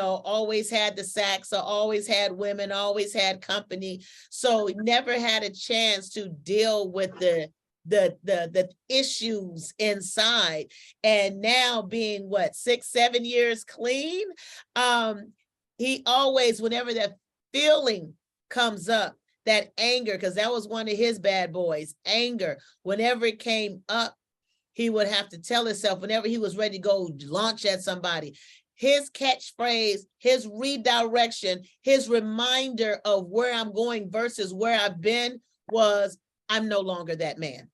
always had the sacks, or always had women, always had company. So never had a chance to deal with the issues inside. And now being 6-7 years clean, he always, whenever that feeling comes up, that anger, because that was one of his bad boys, anger, whenever it came up, he would have to tell himself, whenever he was ready to go launch at somebody, his catchphrase, his redirection, his reminder of where I'm going versus where I've been was, I'm no longer that man.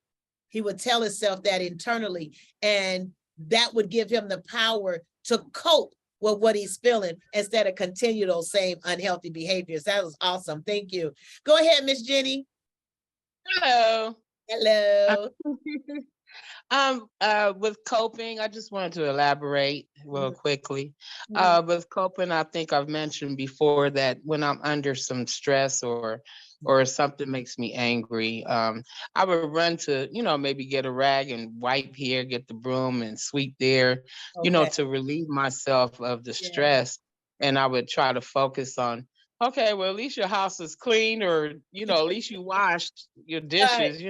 He would tell himself that internally, and that would give him the power to cope with what he's feeling instead of continue those same unhealthy behaviors. That was awesome. Thank you. Go ahead, Miss Jenny. Hello. Hello. With coping, I just wanted to elaborate real quickly. With coping, I think I've mentioned before that when I'm under some stress or something makes me angry, I would run to, maybe get a rag and wipe here, get the broom and sweep there, to relieve myself of the stress. And I would try to focus on, okay, well, at least your house is clean, or, at least you washed your dishes,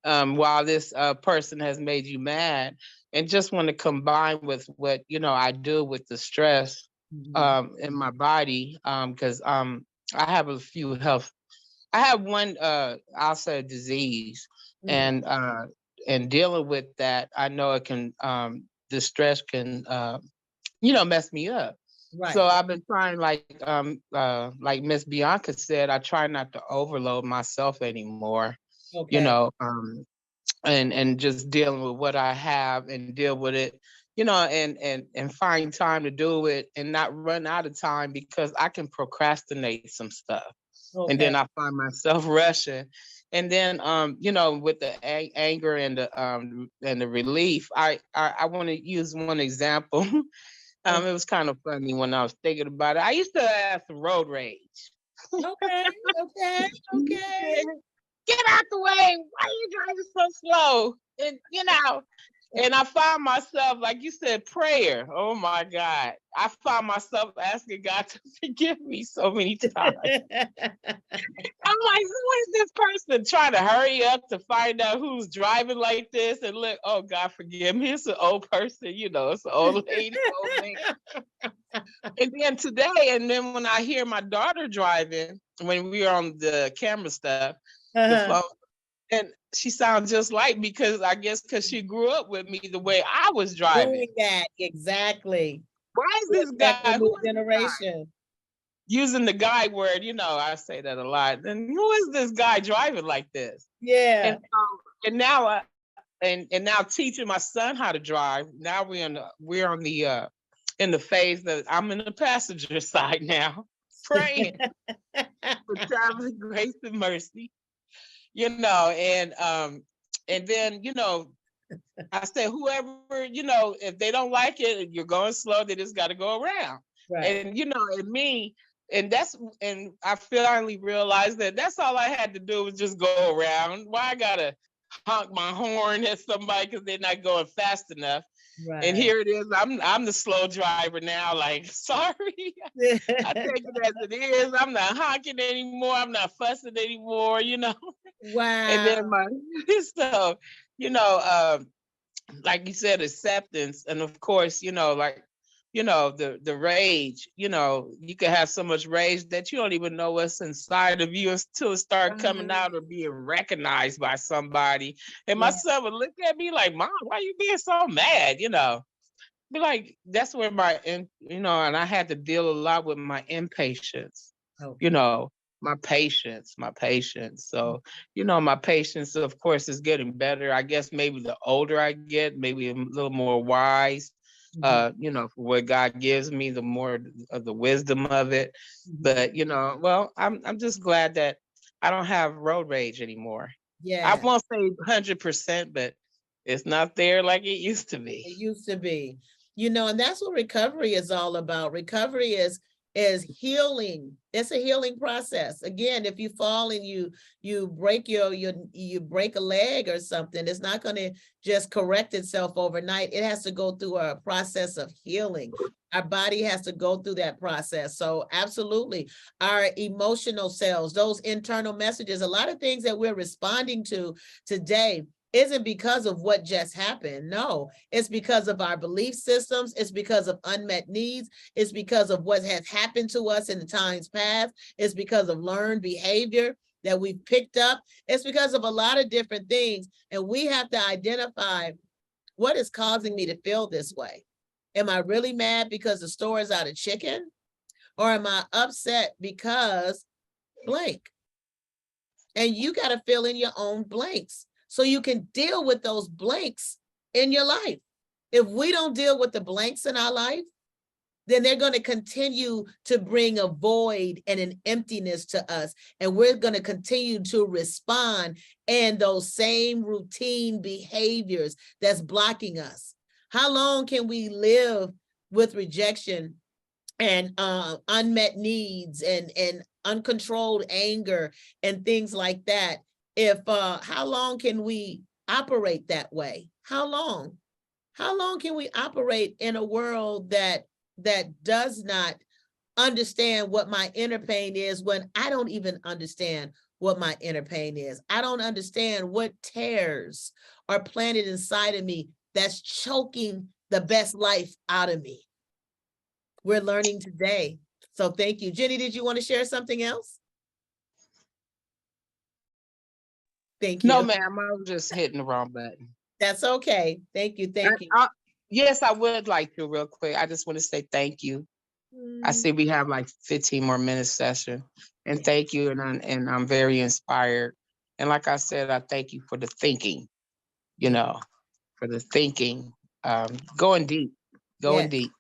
while this person has made you mad. And just want to combine with what, I do with the stress in my body, because I have a few health. I have one, I'll say, disease, and dealing with that, I know it can, the stress can, mess me up. Right. So I've been trying, like Miss Bianca said, I try not to overload myself anymore. And just dealing with what I have and deal with it, and find time to do it and not run out of time, because I can procrastinate some stuff. And then I find myself rushing. And then, with the anger and the relief, I want to use one example. It was kind of funny when I was thinking about it. I used to have some road rage. Okay. Get out the way. Why are you driving so slow? And I found myself, like you said, prayer. Oh my God. I found myself asking God to forgive me so many times. I'm like, who is this person trying to hurry up to find out who's driving like this? And look, oh God, forgive me. It's an old person, it's an old lady, old man. And then today, and then when I hear my daughter driving, when we were on the camera stuff, the phone, and she sounds just like me, because I guess because she grew up with me the way I was driving. Doing that, exactly. Why is this guy generation using the guy word? I say that a lot. And who is this guy driving like this? Yeah. And now and now teaching my son how to drive. Now we're on the in the phase that I'm in the passenger side now, praying for traveling grace and mercy. And then, I say, whoever, if they don't like it, you're going slow, they just got to go around. Right. And, and me, and I finally realized that that's all I had to do was just go around. Why I got to honk my horn at somebody because they're not going fast enough. Right. And here it is. I'm the slow driver now. Like, sorry, I take it as it is. I'm not honking anymore. I'm not fussing anymore. Wow. And then like you said, acceptance, and of course, the rage. You can have so much rage that you don't even know what's inside of you until it starts coming out or being recognized by somebody. And my son would look at me like, "Mom, why are you being so mad?" Be like, that's where and I had to deal a lot with my impatience. My patience. So, my patience, of course, is getting better. I guess maybe the older I get, maybe a little more wise, for what God gives me, the more of the wisdom of it. But, well, I'm just glad that I don't have road rage anymore. Yeah. I won't say 100%, but it's not there like it used to be. It used to be. And that's what recovery is all about. Recovery is healing. It's a healing process. Again, if you fall and you break you break a leg or something, it's not going to just correct itself overnight. It has to go through a process of healing. Our body has to go through that process. So absolutely, our emotional selves, those internal messages, a lot of things that we're responding to today isn't because of what just happened. No, it's because of our belief systems. It's because of unmet needs. It's because of what has happened to us in the times past. It's because of learned behavior that we've picked up. It's because of a lot of different things. And we have to identify what is causing me to feel this way. Am I really mad because the store is out of chicken? Or am I upset because blank? And you got to fill in your own blanks so you can deal with those blanks in your life. If we don't deal with the blanks in our life, then they're going to continue to bring a void and an emptiness to us. And we're going to continue to respond in those same routine behaviors that's blocking us. How long can we live with rejection and unmet needs and uncontrolled anger and things like that? If how long can we operate that way? How long can we operate in a world that does not understand what my inner pain is, when I don't even understand what my inner pain is? I don't understand what tears are planted inside of me that's choking the best life out of me. We're learning today. So thank you. Jenny, did you want to share something else? Thank you. No, ma'am, I was just hitting the wrong button. That's okay. Thank you. Thank you. Yes, I would like to real quick. I just want to say thank you. I see we have like 15 more minutes session, and thank you. And I'm very inspired. And like I said, I thank you for the thinking, for the thinking, going deep, Yes, deep.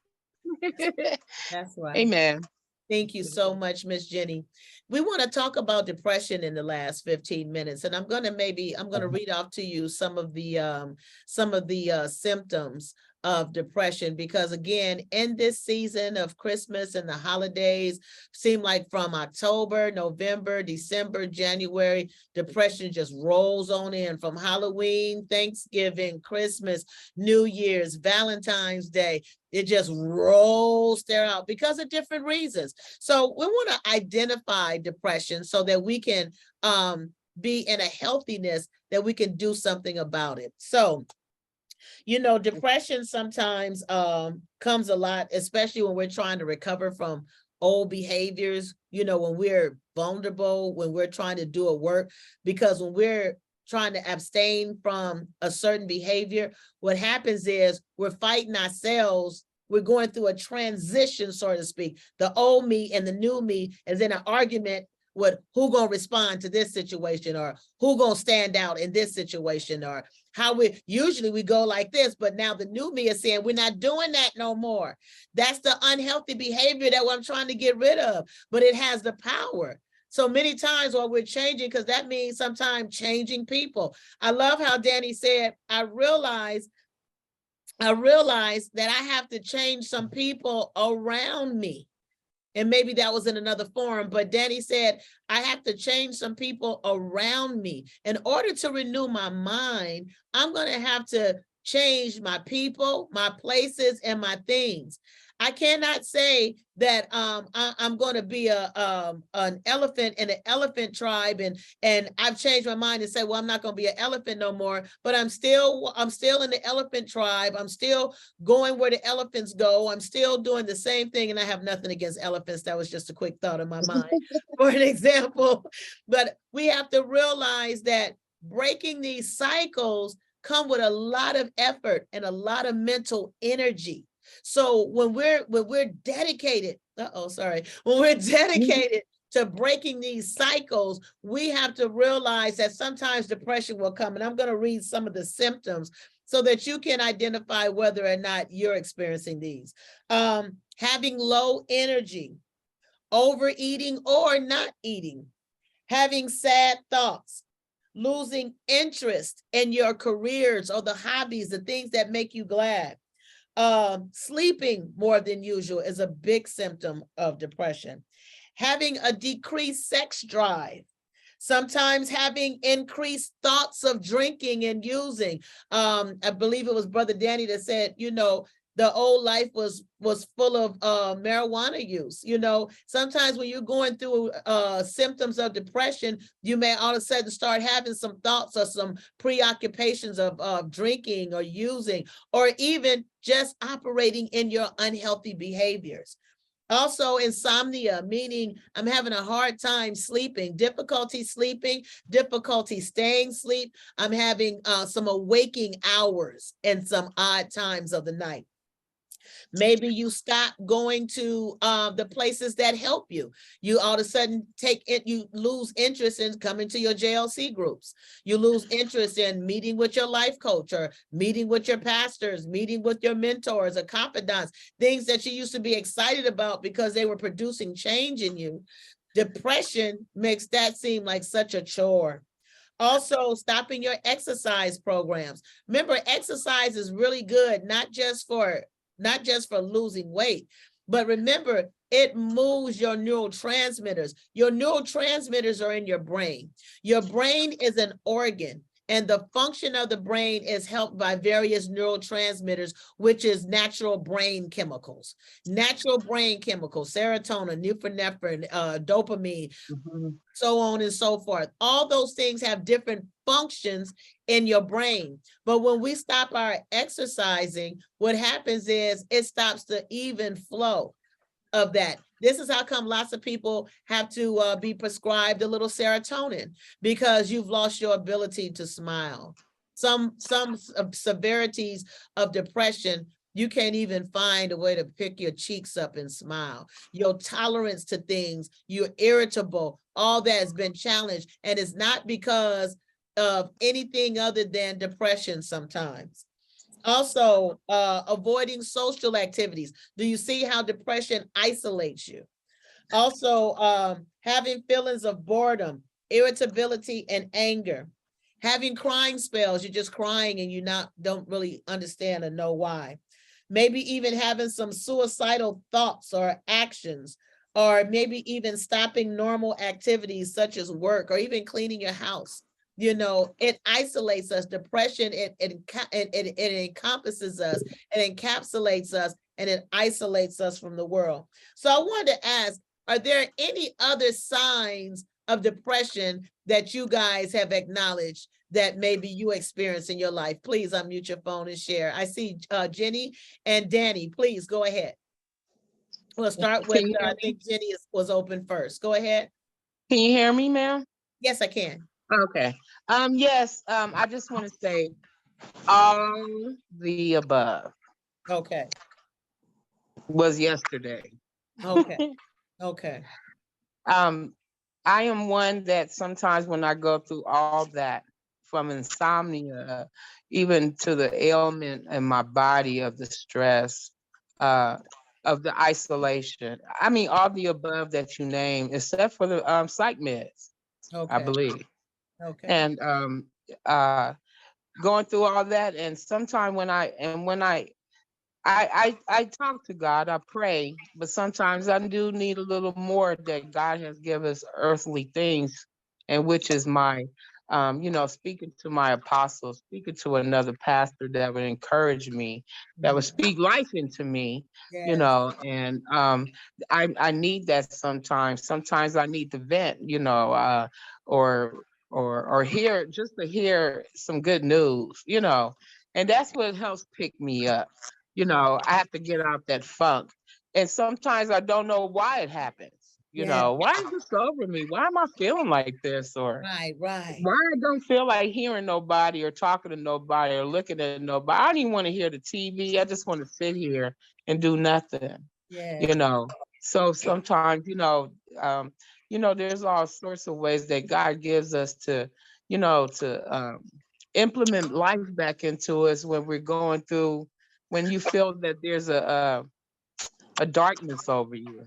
that's right. Amen. Thank you so much, Miss Jenny. We want to talk about depression in the last 15 minutes, and I'm going to read off to you some of the symptoms of depression, because again, in this season of Christmas and the holidays, seem like from October, November, December, January, depression just rolls on in. From Halloween, Thanksgiving, Christmas, New Year's, Valentine's Day, it just rolls there out because of different reasons. So we want to identify depression so that we can be in a healthiness that we can do something about it. So, depression sometimes comes a lot, especially when we're trying to recover from old behaviors, when we're vulnerable, when we're trying to do a work, because when we're trying to abstain from a certain behavior, what happens is we're fighting ourselves. We're going through a transition, so to speak. The old me and the new me is in an argument with who gonna respond to this situation, or who gonna stand out in this situation, or how we usually go like this, but now the new me is saying we're not doing that no more. That's the unhealthy behavior that I'm trying to get rid of, but it has the power. So many times while we're changing, because that means sometimes changing people. I love how Danny said, I realized that I have to change some people around me. And maybe that was in another forum, but Danny said, I have to change some people around me. In order to renew my mind, I'm going to have to change my people, my places, and my things. I cannot say that I'm going to be an elephant in an elephant tribe, and I've changed my mind and say, well, I'm not going to be an elephant no more. But I'm still in the elephant tribe. I'm still going where the elephants go. I'm still doing the same thing, and I have nothing against elephants. That was just a quick thought in my mind, for an example. But we have to realize that breaking these cycles come with a lot of effort and a lot of mental energy. So when we're dedicated, when we're dedicated to breaking these cycles, we have to realize that sometimes depression will come. And I'm going to read some of the symptoms so that you can identify whether or not you're experiencing these. Having low energy, overeating or not eating, having sad thoughts, losing interest in your careers or the hobbies, the things that make you glad, Sleeping more than usual is a big symptom of depression. Having a decreased sex drive. Sometimes having increased thoughts of drinking and using. I believe it was Brother Danny that said, the old life was full of marijuana use. Sometimes when you're going through symptoms of depression, you may all of a sudden start having some thoughts or some preoccupations of drinking or using, or even just operating in your unhealthy behaviors. Also, insomnia, meaning I'm having a hard time sleeping, difficulty sleeping, difficulty staying asleep. I'm having some awaking hours and some odd times of the night. Maybe you stop going to the places that help you. You all of a sudden you lose interest in coming to your JLC groups. You lose interest in meeting with your life coach or meeting with your pastors, meeting with your mentors or confidants, things that you used to be excited about because they were producing change in you. Depression makes that seem like such a chore. Also, stopping your exercise programs. Remember, exercise is really good, not just for losing weight, but remember, it moves your neurotransmitters. Your neurotransmitters are in your brain. Your brain is an organ, and the function of the brain is helped by various neurotransmitters, which is natural brain chemicals. Natural brain chemicals, serotonin, norepinephrine, dopamine, so on and so forth. All those things have different functions in your brain. But when we stop our exercising, what happens is it stops the even flow of that. This is how come lots of people have to be prescribed a little serotonin, because you've lost your ability to smile. Some severities of depression, you can't even find a way to pick your cheeks up and smile. Your tolerance to things, you're irritable, all that has been challenged. And it's not because of anything other than depression sometimes. Also, avoiding social activities. Do you see how depression isolates you? Also, having feelings of boredom, irritability, and anger. Having crying spells, you're just crying and you don't really understand or know why. Maybe even having some suicidal thoughts or actions, or maybe even stopping normal activities such as work or even cleaning your house. It isolates us. Depression, it encompasses us, it encapsulates us, and it isolates us from the world. So I wanted to ask, are there any other signs of depression that you guys have acknowledged that maybe you experience in your life? Please unmute your phone and share. I see Jenny and Danny. Please go ahead. We'll start with, I think Jenny was open first. Go ahead. Can you hear me, ma'am? Yes, I can. Okay. Yes, I just want to say all the above. Okay. Was yesterday. Okay. Okay. I am one that sometimes when I go through all that, from insomnia, even to the ailment in my body of the stress, of the isolation. I mean, all the above that you name, except for the psych meds, Okay. I believe. Okay. And going through all that, and sometimes when I talk to God, I pray, but sometimes I do need a little more that God has given us earthly things, and which is my, speaking to my apostles, speaking to another pastor that would encourage me, that would speak life into me, Yes. And I need that sometimes. Sometimes I need to vent, or hear, just to hear some good news, and that's what helps pick me up. I have to get out that funk. And sometimes I don't know why it happens. Why is this over me? Why am I feeling like this? Or right. why I don't feel like hearing nobody or talking to nobody or looking at nobody. I don't even want to hear the TV. I just want to sit here and do nothing. Yeah. So sometimes, there's all sorts of ways that God gives us to, implement life back into us when we're going through, when you feel that there's a darkness over you.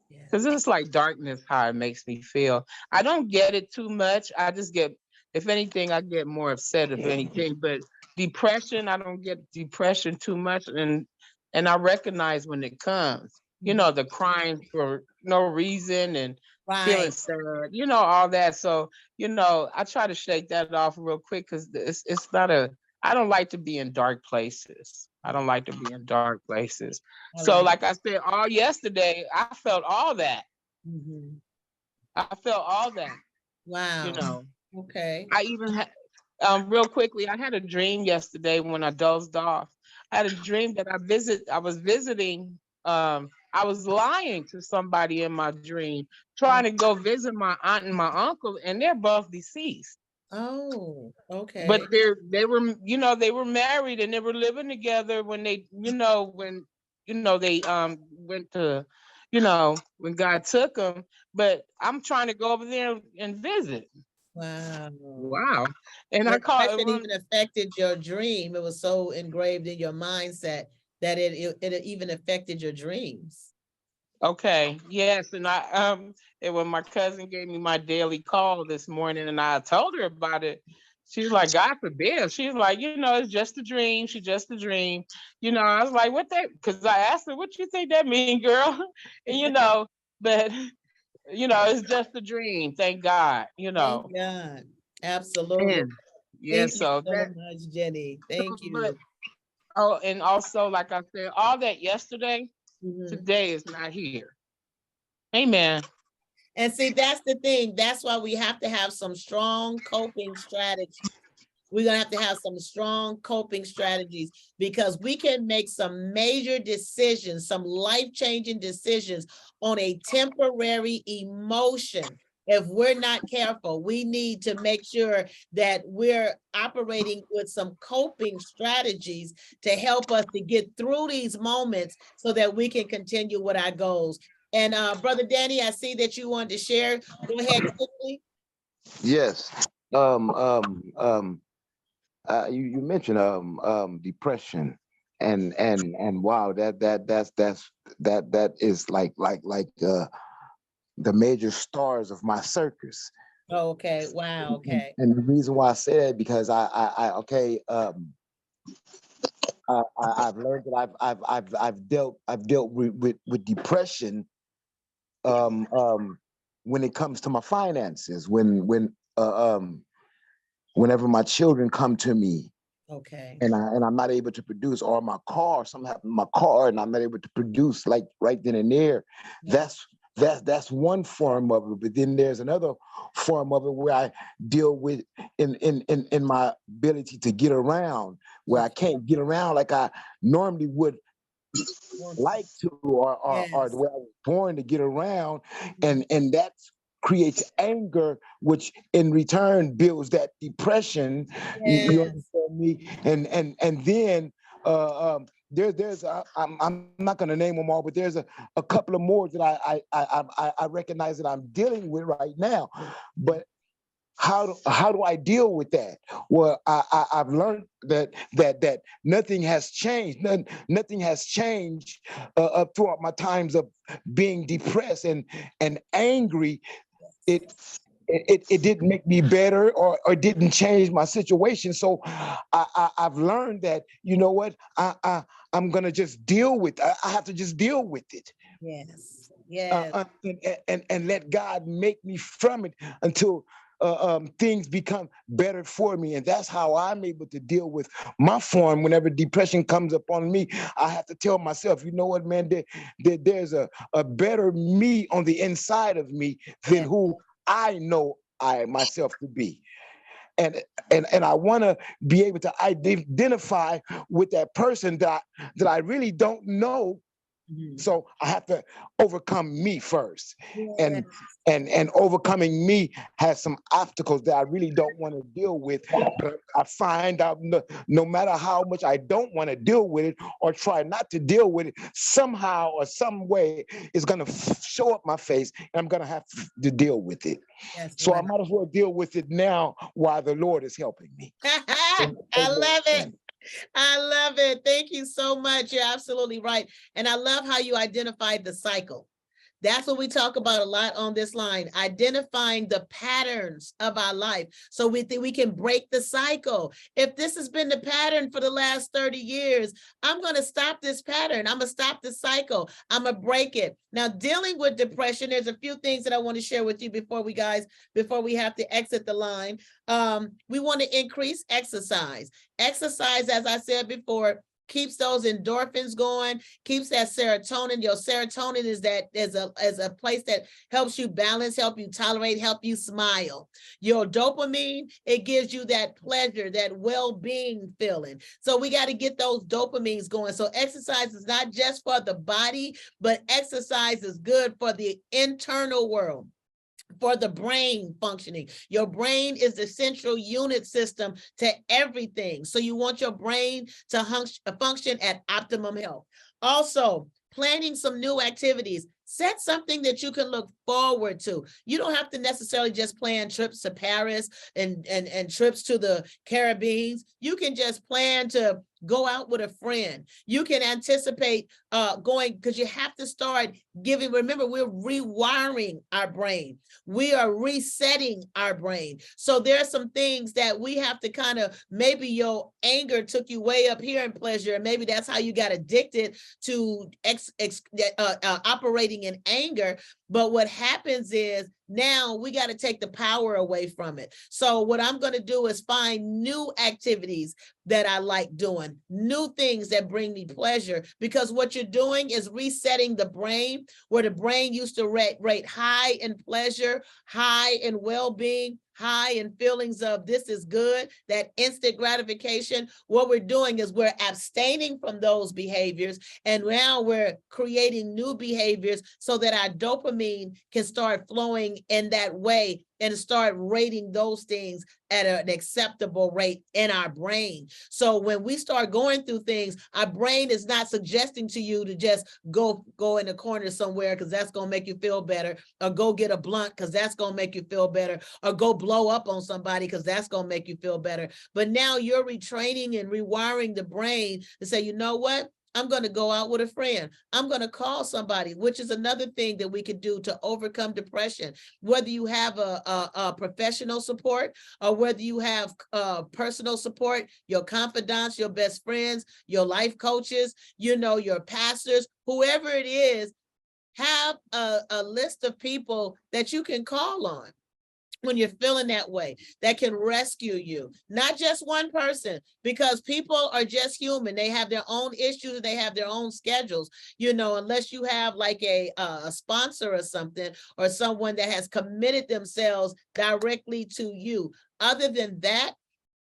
Because it's like darkness, how it makes me feel. I don't get it too much. I just get, if anything, I get more upset, if anything. But depression. I don't get depression too much, and I recognize when it comes. You know, the crying for no reason and feeling Right. sad. You know, all that. So you know, I try to shake that off real quick because it's not a. I don't like to be in dark places. I don't like to be in dark places. I So, like. like I said, all yesterday, I felt all that. Mhm. I felt all that. You Wow. know, Okay. I even had, real quickly, I had a dream yesterday when I dozed off. I had a dream that I was visiting, I was lying to somebody in my dream, trying to go visit my aunt and my uncle, and they're both deceased. Oh, But okay. they were, you know, they were married and they were living together when they, they went to, when God took them. But I'm trying to go over there and visit. Wow. Wow. And I caught Depression one. even affected your dream. It was so engraved in your mindset that it even affected your dreams. Okay, yes, and and when my cousin gave me my daily call this morning, and I told her about it, she's like, "God forbid." She's like, "It's just a dream. She's just a dream." I was like, "What that?" Because I asked her, "What you think that mean, girl?" And but it's just a dream. Thank God. Thank God. Absolutely. And yeah, Thank you so so that. much, Jenny. Thank But you. and also, like I said, all that yesterday, Mhm. today is not here. Amen. And see, that's the thing. That's why we have to have some strong coping strategies. We're going to have some strong coping strategies because we can make some major decisions, some life-changing decisions on a temporary emotion. If we're not careful, we need to make sure that we're operating with some coping strategies to help us to get through these moments so that we can continue with our goals. And Brother Danny, I see that you wanted to share. Go ahead quickly. Yes. You mentioned depression, and wow, that is like the major stars of my circus. Oh, okay. Wow. Okay. And the reason why I say that because I okay I've learned that I've dealt with depression when it comes to my finances, whenever my children come to me Okay. and I'm not able to produce, or my car, something happened to my car and I'm not able to produce like right then and there. Yeah. That's one form of it. But then there's another form of it where I deal with in my ability to get around, where I Okay. can't get around like I normally would Want to. like to, or the Yes. way I was born to get around, Mhm. and that creates anger, which in return builds that depression. You Yes. understand me? And then I'm not going to name them all, but there's a couple of more that I recognize that I'm dealing with right now, but how do I deal with that? Well, I've learned that nothing has changed. Nothing has changed up throughout my times of being depressed and angry. It it didn't make me better, or didn't change my situation. So I've learned that, you know what, I'm gonna just deal with. I have to just deal with it. Yes. Yes. And let God make me from it until things become better for me. And that's how I'm able to deal with my form. Whenever depression comes upon me, I have to tell myself, you know what, man, there's a better me on the inside of me than Yes. who I know I myself to be. And I want to be able to identify with that person that I really don't know. Mhm. So I have to overcome me first. Yes. And overcoming me has some obstacles that I really don't want to deal with. But I find out no matter how much I don't want to deal with it or try not to deal with it, somehow or some way it's going to show up my face, and I'm going to have to deal with it. That's So I right. might as well deal with it now while the Lord is helping me. I love it. I love it. Thank you so much. You're absolutely right. And I love how you identified the cycle. That's what we talk about a lot on this line, identifying the patterns of our life so we think we can break the cycle. If this has been the pattern for the last 30 years, I'm going to stop this pattern. I'm going to stop the cycle. I'm going to break it. Now, dealing with depression, there's a few things that I want to share with you before we have to exit the line. We want to increase exercise. Exercise, as I said before, keeps those endorphins going, keeps that serotonin. Your serotonin is a place that helps you balance, help you tolerate, help you smile. Your dopamine, it gives you that pleasure, that well-being feeling. So we got to get those dopamines going. So exercise is not just for the body, but exercise is good for the internal world, for the brain functioning. Your brain is the central unit system to everything. So you want your brain to function at optimum health. Also, planning some new activities. Set something that you can look forward to. You don't have to necessarily just plan trips to Paris and trips to the Caribbean. You can just plan to go out with a friend. You can anticipate going, because you have to start giving. Remember, we're rewiring our brain. We are resetting our brain. So there are some things that we have to kind of, maybe your anger took you way up here in pleasure, and maybe that's how you got addicted to operating in anger. But what happens is now we got to take the power away from it. So what I'm going to do is find new activities that I like doing, new things that bring me pleasure, because what you're doing is resetting the brain, where the brain used to rate high in pleasure, high in well-being, high in feelings of this is good, that instant gratification. What we're doing is we're abstaining from those behaviors, and now we're creating new behaviors so that our dopamine can start flowing in that way and start rating those things at an acceptable rate in our brain. So when we start going through things, our brain is not suggesting to you to just go in the corner somewhere because that's going to make you feel better, or go get a blunt because that's going to make you feel better, or go blow up on somebody because that's going to make you feel better. But now you're retraining and rewiring the brain to say, you know what? I'm going to go out with a friend. I'm going to call somebody, which is another thing that we could do to overcome depression. Whether you have a professional support, or whether you have personal support, your confidants, your best friends, your life coaches, your pastors, whoever it is, have a list of people that you can call on when you're feeling that way, that can rescue you. Not just one person, because people are just human. They have their own issues. They have their own schedules, unless you have like a sponsor or something, or someone that has committed themselves directly to you. Other than that,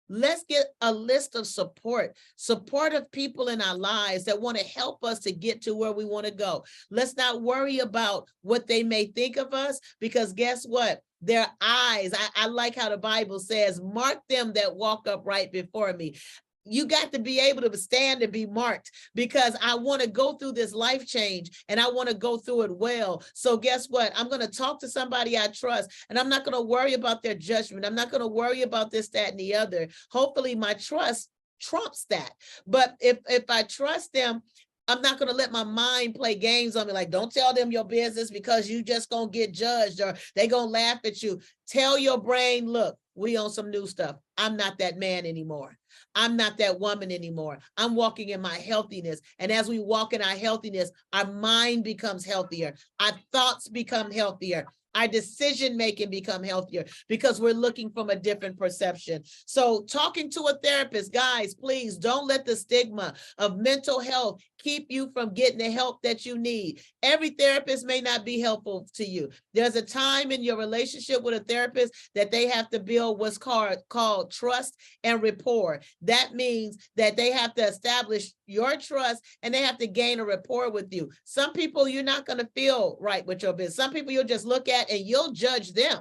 let's get a list of supportive people in our lives that want to help us to get to where we want to go. Let's not worry about what they may think of us, because guess what? Their eyes, I like how the Bible says, mark them that walk upright before me. You got to be able to stand and be marked, because I want to go through this life change and I want to go through it well. So guess what? I'm going to talk to somebody I trust, and I'm not going to worry about their judgment. I'm not going to worry about this, that, and the other. Hopefully my trust trumps that. But if I trust them, I'm not going to let my mind play games on me. Like, don't tell them your business because you just going to get judged, or they going to laugh at you. Tell your brain, look, we on some new stuff. I'm not that man anymore. I'm not that woman anymore. I'm walking in my healthiness. And as we walk in our healthiness, our mind becomes healthier. Our thoughts become healthier. Our decision-making become healthier, because we're looking from a different perception. So talking to a therapist, guys, please don't let the stigma of mental health keep you from getting the help that you need. Every therapist may not be helpful to you. There's a time in your relationship with a therapist that they have to build what's called trust and rapport. That means that they have to establish your trust, and they have to gain a rapport with you. Some people you're not going to feel right with your business. Some people you'll just look at and you'll judge them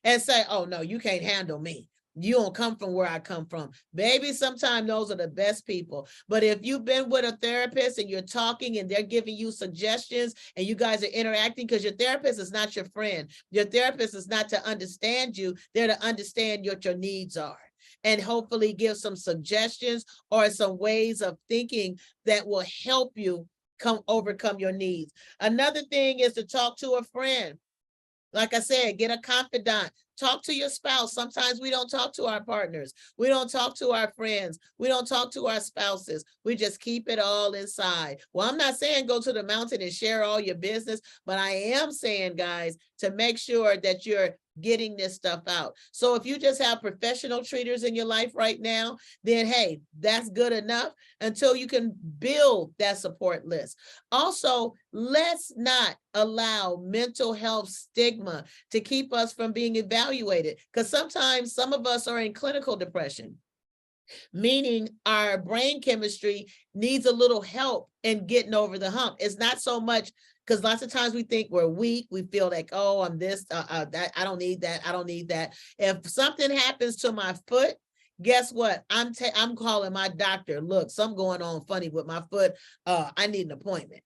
and say, oh no, you can't handle me. You don't come from where I come from. Baby, sometimes those are the best people. But if you've been with a therapist and you're talking and they're giving you suggestions and you guys are interacting, because your therapist is not your friend. Your therapist is not to understand you. They're to understand what your needs are, and hopefully give some suggestions or some ways of thinking that will help you overcome your needs. Another thing is to talk to a friend. Like I said, get a confidant. Talk to your spouse. Sometimes we don't talk to our partners. We don't talk to our friends. We don't talk to our spouses. We just keep it all inside. Well, I'm not saying go to the mountain and share all your business, but I am saying, guys, to make sure that you're getting this stuff out. So if you just have professional treaters in your life right now, then hey, that's good enough until you can build that support list. Also, let's not allow mental health stigma to keep us from being evaluated, because sometimes some of us are in clinical depression, meaning our brain chemistry needs a little help in getting over the hump. It's not so much because lots of times we think we're weak. We feel like, oh, I'm this, that, I don't need that. I don't need that. If something happens to my foot, guess what? I'm calling my doctor. Look, something going on funny with my foot. I need an appointment.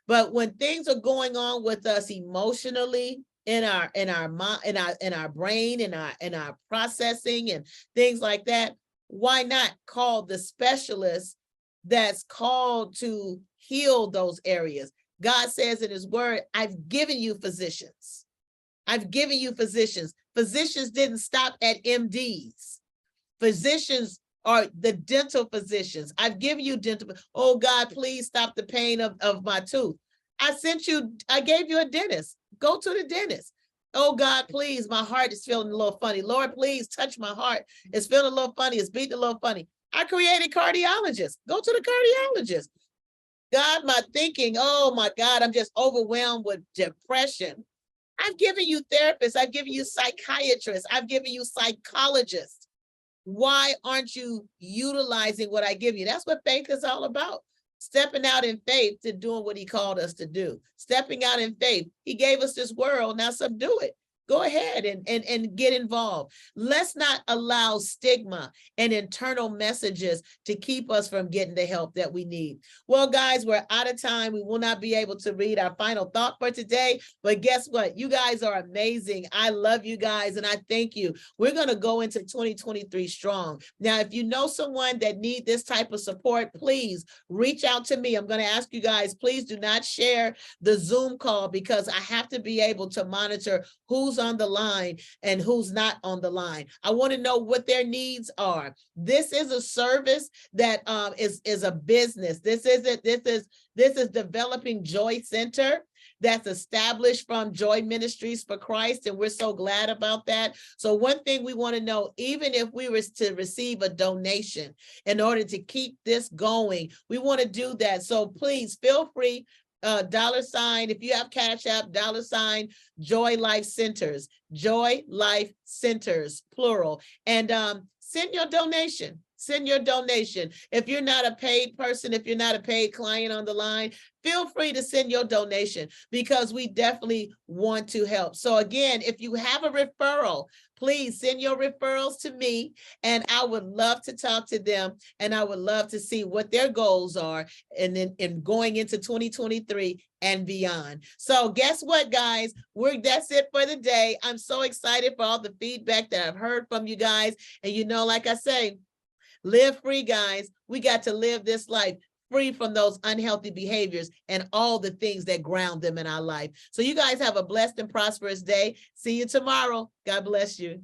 But when things are going on with us emotionally, in our mind, in our brain, in our processing and things like that, why not call the specialist that's called to heal those areas? God says in his word, I've given you physicians. I've given you physicians. Physicians didn't stop at MDs. Physicians are the dental physicians. I've given you dental. Oh God, please stop the pain of my tooth. I gave you a dentist. Go to the dentist. Oh God, please, my heart is feeling a little funny. Lord, please touch my heart. It's feeling a little funny. It's beating a little funny. I created cardiologists. Go to the cardiologist. God, my thinking, oh my God, I'm just overwhelmed with depression. I've given you therapists. I've given you psychiatrists. I've given you psychologists. Why aren't you utilizing what I give you? That's what faith is all about. Stepping out in faith to doing what he called us to do. Stepping out in faith. He gave us this world, now subdue it. Go ahead and get involved. Let's not allow stigma and internal messages to keep us from getting the help that we need. Well, guys, we're out of time. We will not be able to read our final thought for today, but guess what? You guys are amazing. I love you guys and I thank you. We're going to go into 2023 strong. Now, if you know someone that needs this type of support, please reach out to me. I'm going to ask you guys, please do not share the Zoom call because I have to be able to monitor who's on the line and who's not on the line. I want to know what their needs are. This is a service that is a business. This is Developing Joy Center that's established from Joy Ministries for Christ, and we're so glad about that. So one thing we want to know, even if we were to receive a donation in order to keep this going, we want to do that. So please feel free, $, if you have Cash App, $, Joy Life Centers, Joy Life Centers, plural, and send your donation. Send your donation. If you're not a paid person, if you're not a paid client on the line, feel free to send your donation because we definitely want to help. So again, if you have a referral, please send your referrals to me and I would love to talk to them and I would love to see what their goals are and then going into 2023 and beyond. So guess what, guys? That's it for the day. I'm so excited for all the feedback that I've heard from you guys. And you know, like I say, live free, guys. We got to live this life free from those unhealthy behaviors and all the things that ground them in our life. So you guys have a blessed and prosperous day. See you tomorrow. God bless you.